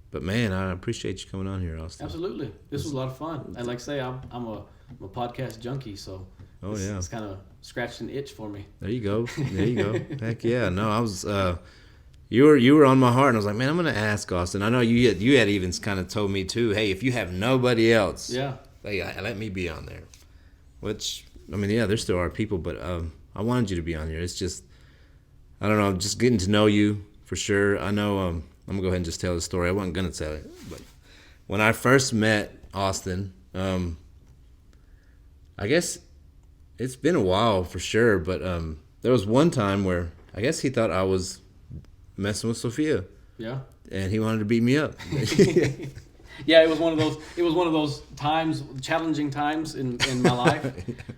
But man, I appreciate you coming on here, Austin. Absolutely. This was a lot of fun. And like I say, I'm a podcast junkie, so it's kind of scratched an itch for me. There you go. Heck yeah. No, I was you were on my heart, and I was like, man, I'm gonna ask Austin. I know you had even kind of told me too, hey, if you have nobody else, let me be on there. Which, I mean, there still are people, but I wanted you to be on here. It's just, I don't know, just getting to know you for sure. I know I'm gonna go ahead and just tell the story. I wasn't gonna tell it, but when I first met Austin, I guess it's been a while for sure, but there was one time where I guess he thought I was messing with Sophia. Yeah. And he wanted to beat me up. Yeah, it was one of those. It was one of those times, challenging times in my life,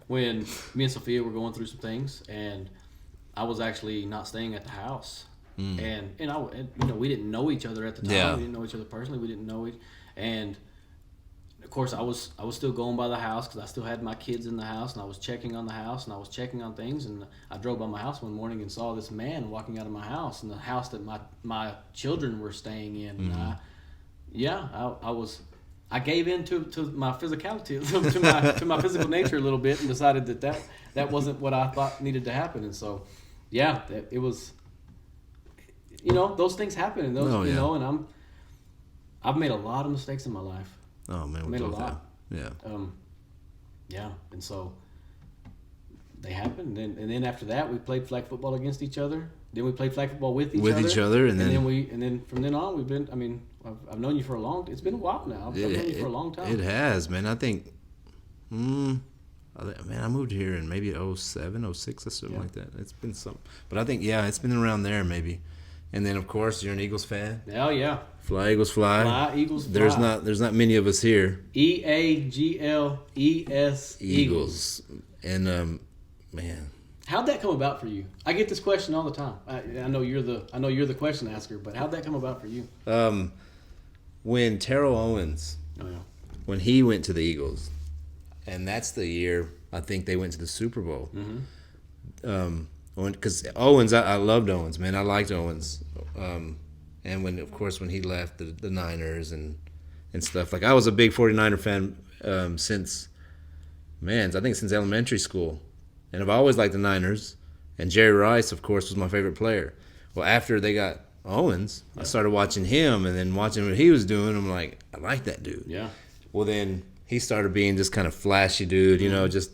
when me and Sophia were going through some things, and I was actually not staying at the house, and we didn't know each other at the time. Yeah. We didn't know each other personally. We didn't know it, and of course I was still going by the house because I still had my kids in the house, and I was checking on the house, and I was checking on things, and I drove by my house one morning and saw this man walking out of my house, in the house that my children were staying in, and I gave in to my physicality, to my physical nature a little bit, and decided that wasn't what I thought needed to happen. And so, it was, those things happen, and and I've made a lot of mistakes in my life. Oh man, we made a lot. Yeah. And so they happened, and then after that we played flag football against each other. Then we played flag football with each other, and then from then on we've been. I mean, I've known you for a long. It's been a while now. I've known you for a long time. It has, man. I think, man, I moved here in maybe 07, 06 or something like that. It's been some, but I think it's been around there maybe. And then of course you're an Eagles fan. Oh yeah. Fly Eagles fly. Fly Eagles fly. There's not many of us here. EAGLES Eagles. And man. How'd that come about for you? I get this question all the time. I know you're the question asker, but how'd that come about for you? When Terrell Owens, when he went to the Eagles, and that's the year I think they went to the Super Bowl. Mm-hmm. Because Owens, I loved Owens, man. I liked Owens. And when he left the Niners and stuff, like I was a big 49er fan since elementary school. And I've always liked the Niners. And Jerry Rice, of course, was my favorite player. Well, after they got Owens, I started watching him and then watching what he was doing. I'm like, I like that dude. Yeah. Well, then he started being just kind of flashy dude, just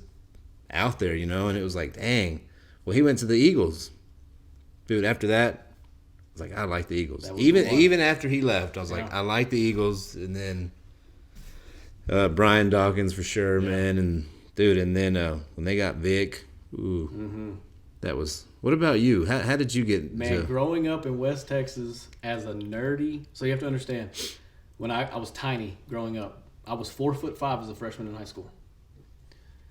out there, and it was like, dang. Well, he went to the Eagles. Dude, after that, I was like, I like the Eagles. Even after he left, I was like, I like the Eagles. And then Brian Dawkins for sure, man. And dude, and then when they got Vic, that was. What about you? How did you get? Growing up in West Texas as a nerdy, so you have to understand, when I was tiny growing up, I was 4'5" as a freshman in high school.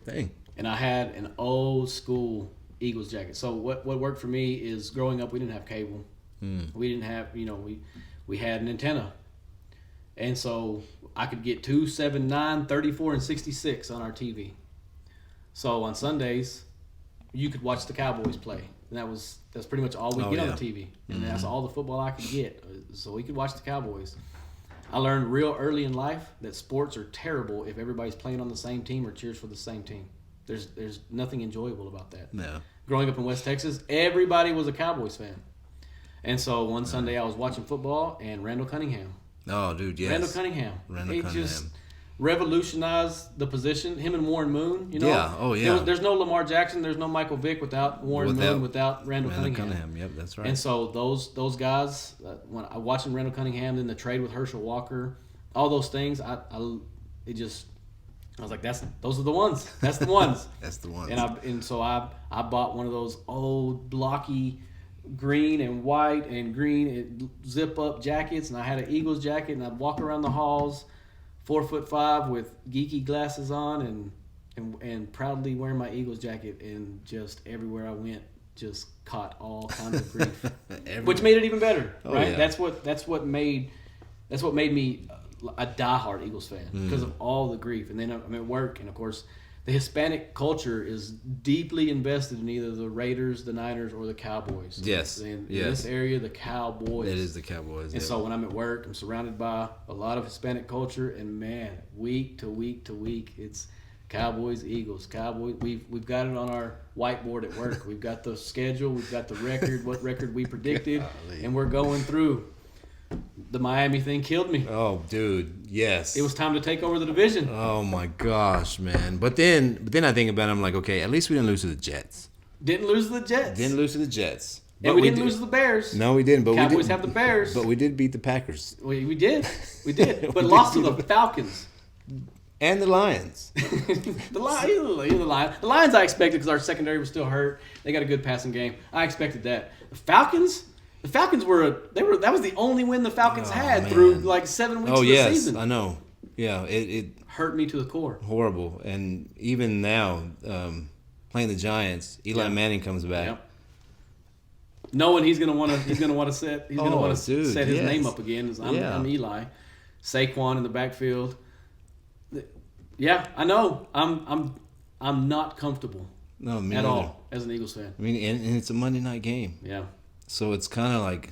Dang. And I had an old school Eagles jacket. So what worked for me is, growing up we didn't have cable. We didn't have we had an antenna, and so I could get 2, 7, 9, 34, and 66 on our TV. So on Sundays, you could watch the Cowboys play, and that's pretty much all we get on the TV, and that's all the football I could get. So we could watch the Cowboys. I learned real early in life that sports are terrible if everybody's playing on the same team or cheers for the same team. There's nothing enjoyable about that. No. Growing up in West Texas, everybody was a Cowboys fan, and so one Sunday I was watching football, and Randall Cunningham. Oh, dude, yes. Randall Cunningham. Just revolutionized the position. Him and Warren Moon, Yeah, oh yeah. There's no Lamar Jackson, there's no Michael Vick without Warren Moon, without Randall Cunningham. Yep, that's right. And so those guys, when I watching Randall Cunningham, then the trade with Herschel Walker, all those things, I was like, those are the ones. That's the ones. That's the ones. And so I bought one of those old blocky green and white and green zip up jackets, and I had an Eagles jacket, and I'd walk around the halls 4'5" with geeky glasses on, and and proudly wearing my Eagles jacket, and just everywhere I went, just caught all kinds of grief, which made it even better, right? Yeah. That's what made me a diehard Eagles fan because of all the grief. And then I'm at work, and of course, the Hispanic culture is deeply invested in either the Raiders, the Niners, or the Cowboys. Yes. In this area, the Cowboys. It is the Cowboys. And so when I'm at work, I'm surrounded by a lot of Hispanic culture, and man, week to week to week, it's Cowboys, Eagles, Cowboys. We've got it on our whiteboard at work. We've got the schedule, we've got the record, what record we predicted, and we're going through. The Miami thing killed me. Oh, dude, yes. It was time to take over the division. Oh my gosh, man. But then I think about it, I'm like, okay, at least we didn't lose to the Jets. Didn't lose to the Jets. Didn't lose to the Jets. And we didn't lose to the Bears. No, we didn't. But Cowboys have the Bears. But we did beat the Packers. We did. We did. But lost to the Falcons. And the Lions. The Lions I expected because our secondary was still hurt. They got a good passing game. I expected that. The Falcons that was the only win the Falcons had through like 7 weeks of the season. I know. Yeah, it hurt me to the core. Horrible. And even now, playing the Giants, Eli Manning comes back. Yep. Knowing he's gonna want to set his name up again. I'm Eli. Saquon in the backfield. Yeah, I know. I'm not comfortable at all as an Eagles fan. I mean, and it's a Monday night game. Yeah. So it's kind of like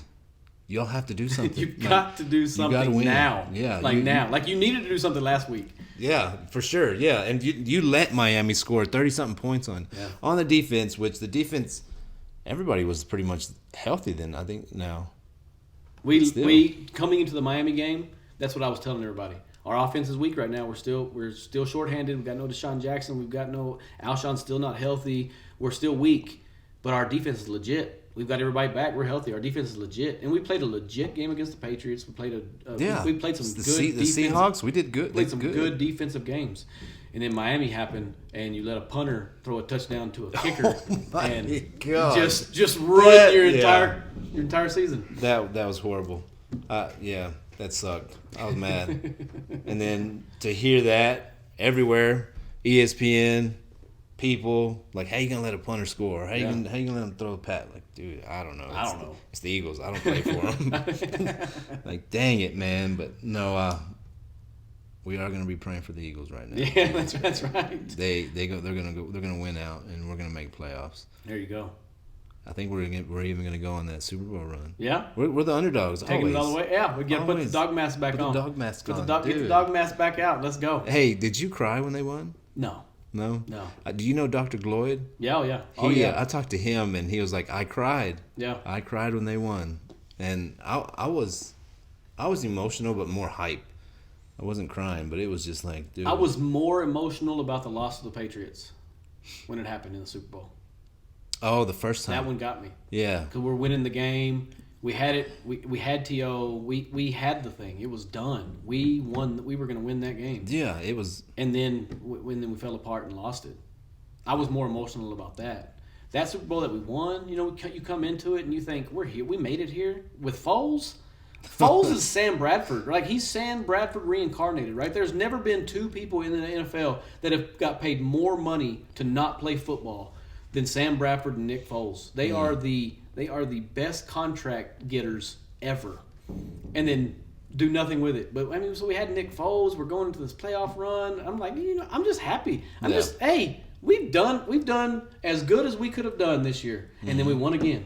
y'all have to do something. You've got to do something now. Yeah. Now. Like you needed to do something last week. Yeah, for sure. Yeah, and you let Miami score 30-something points on the defense, which the defense, everybody was pretty much healthy then, I think, now. We coming into the Miami game, that's what I was telling everybody. Our offense is weak right now. We're still shorthanded. We've got no Deshaun Jackson. We've got no Alshon's still not healthy. We're still weak, but our defense is legit. We've got everybody back. We're healthy. Our defense is legit, and we played a legit game against the Patriots. We played we played some good. The Seahawks. We did good. Played some good defensive games, and then Miami happened, and you let a punter throw a touchdown to a kicker, and just ruin your entire season. That was horrible. That sucked. I was mad, and then to hear that everywhere, ESPN. People like, how you gonna let a punter score? How you gonna let him throw a pat? Like, dude, I don't know. It's the Eagles. I don't play for them. Like, dang it, man. But no, we are gonna be praying for the Eagles right now. Yeah, that's right. They're gonna win out, and we're gonna make playoffs. There you go. I think we're even gonna go on that Super Bowl run. Yeah, we're the underdogs. Taking it all the way. Yeah, we gotta put the dog mask back on. Get the dog mask back out. Let's go. Hey, did you cry when they won? No. No? No. Do you know Dr. Gloyd? Yeah, yeah. I talked to him, and he was like, I cried. Yeah. I cried when they won. And I was emotional, but more hype. I wasn't crying, but it was just like, dude. I was more emotional about the loss of the Patriots when it happened in the Super Bowl. Oh, the first time. That one got me. Yeah. Because we're winning the game. We had it. We had T.O. We had the thing. It was done. We won. We were going to win that game. Yeah, it was. And then when we fell apart and lost it, I was more emotional about that. That Super Bowl that we won, you come into it and you think we're here. We made it here with Foles. Foles is Sam Bradford. Like, he's Sam Bradford reincarnated, right? There's never been two people in the NFL that have got paid more money to not play football than Sam Bradford and Nick Foles. They are the best contract getters ever, and then do nothing with it. But I mean, so we had Nick Foles. We're going into this playoff run. I'm like, I'm just happy. We've done as good as we could have done this year, and then we won again,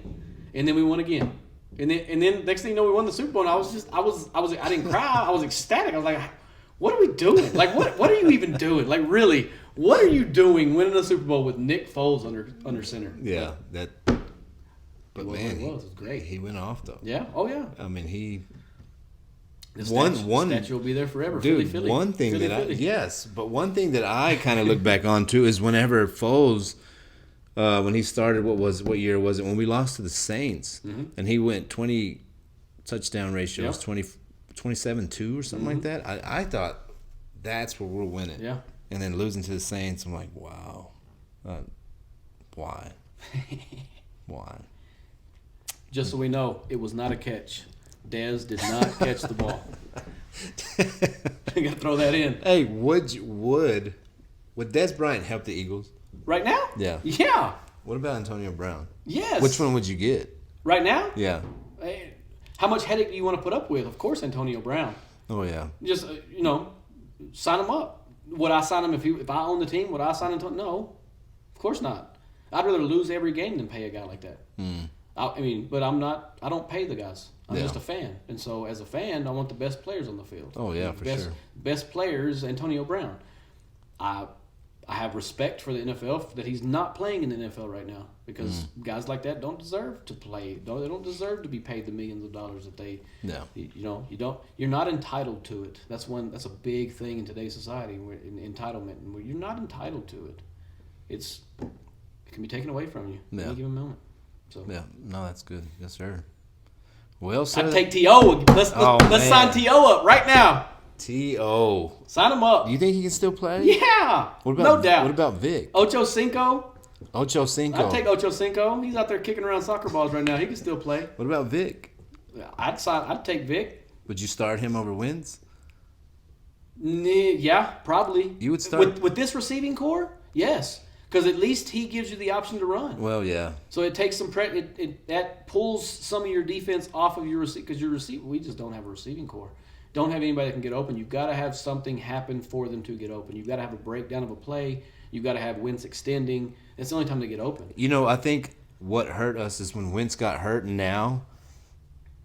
and then we won again, and then next thing you know, we won the Super Bowl. And I didn't cry. I was ecstatic. I was like, what are we doing? Like, what are you even doing? Like, really, what are you doing winning a Super Bowl with Nick Foles under center? Yeah, that. But man, it was great. He went off though. Yeah. Oh yeah. I mean, he. The statue will be there forever. Dude, Philly. one thing but one thing that I kind of look back on too is whenever Foles, when he started, what year was it? When we lost to the Saints, and he went 20 touchdown ratios, 27-2 or something like that. I thought that's where we're winning. Yeah. And then losing to the Saints, I'm like, wow, why? Why? Just so we know, it was not a catch. Dez did not catch the ball. You got to throw that in. Hey, would Would Des Bryant help the Eagles? Right now? Yeah. Yeah. What about Antonio Brown? Yes. Which one would you get? Right now? Yeah. Hey, how much headache do you want to put up with? Of course, Antonio Brown. Oh, yeah. Just, sign him up. Would I sign him if I own the team? Would I sign him? No. Of course not. I'd rather lose every game than pay a guy like that. But I'm not. I don't pay the guys. I'm just a fan, and so as a fan, I want the best players on the field. Oh yeah, for sure. Best players, Antonio Brown. I have respect for the NFL that he's not playing in the NFL right now because guys like that don't deserve to play. They don't deserve to be paid the millions of dollars that they. No. You're not entitled to it. That's a big thing in today's society. Entitlement. You're not entitled to it. It can be taken away from you at any given moment. So yeah, no, that's good. Yes, sir. Well, sir. I'd take T.O. Let's sign T.O. up right now. T.O. Sign him up. Do you think he can still play? Yeah. No doubt. What about Vic? Ocho Cinco. I'd take Ocho Cinco. He's out there kicking around soccer balls right now. He can still play. What about Vic? I'd take Vic. Would you start him over Wentz? Yeah, probably. You would start with this receiving core? Yes. Because at least he gives you the option to run. Well, yeah. So it takes some that pulls some of your defense off of your receiver because your receiver. We just don't have a receiving core. Don't have anybody that can get open. You've got to have something happen for them to get open. You've got to have a breakdown of a play. You've got to have Wentz extending. It's the only time they get open. I think what hurt us is when Wentz got hurt. Now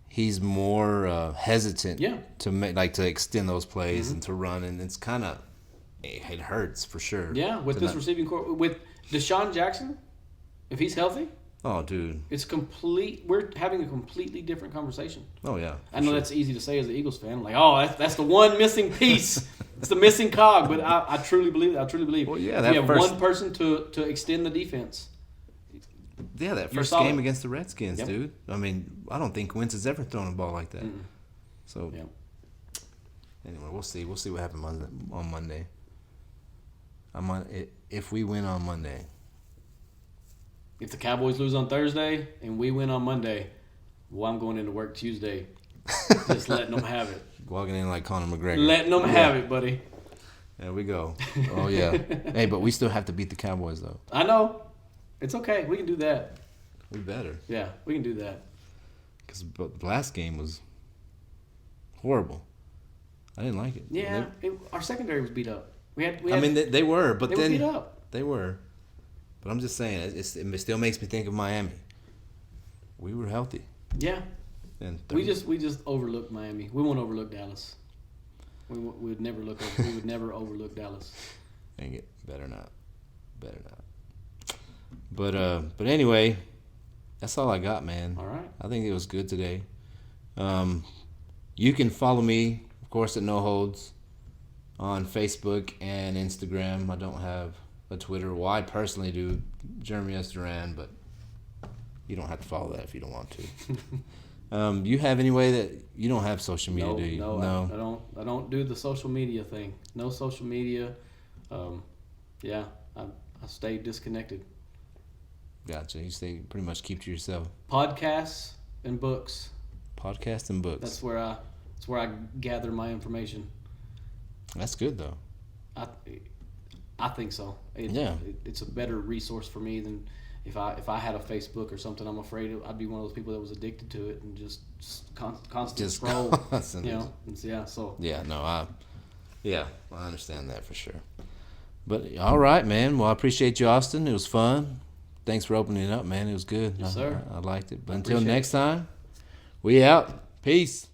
he's more hesitant. To extend those plays and to run, and it's kind of. It hurts for sure. Yeah, with this receiving core, with Deshaun Jackson, if he's healthy. Oh, dude. It's complete. We're having a completely different conversation. Oh, yeah. I know that's easy to say as an Eagles fan. Like, that's the one missing piece. It's the missing cog. But I truly believe. Well, yeah. If you have one person to extend the defense. Yeah, that first game against the Redskins, dude. I mean, I don't think Wentz has ever thrown a ball like that. So, anyway, we'll see. We'll see what happens on Monday. If we win on Monday. If the Cowboys lose on Thursday and we win on Monday, I'm going into work Tuesday. Just letting them have it. Walking in like Conor McGregor. Letting them have it, buddy. There we go. Oh, yeah. Hey, but we still have to beat the Cowboys, though. I know. It's okay. We can do that. We better. Yeah, we can do that. Because the last game was horrible. I didn't like it. Yeah, our secondary was beat up. They were, but they were beat up. They were. But I'm just saying, it still makes me think of Miami. We were healthy. Yeah. We just overlooked Miami. We won't overlook Dallas. We would never overlook Dallas. Dang it. Better not. But anyway, that's all I got, man. All right. I think it was good today. You can follow me, of course, at No Holds on Facebook and Instagram. I don't have a Twitter. Well, I personally do, Jeremy S. Duran, but you don't have to follow that if you don't want to. You have any way that you don't have social media, do you? No, I don't do the social media thing. No social media. I stay disconnected. Gotcha. You stay pretty much keep to yourself. Podcasts and books. That's where I gather my information. That's good though. I think so. It's a better resource for me than if I had a Facebook or something. I'm afraid I'd be one of those people that was addicted to it and just constant scroll. I understand that for sure. But all right, man. Well, I appreciate you, Austin. It was fun. Thanks for opening it up, man. It was good. Yes, sir. I liked it. But until next time, we out. Peace.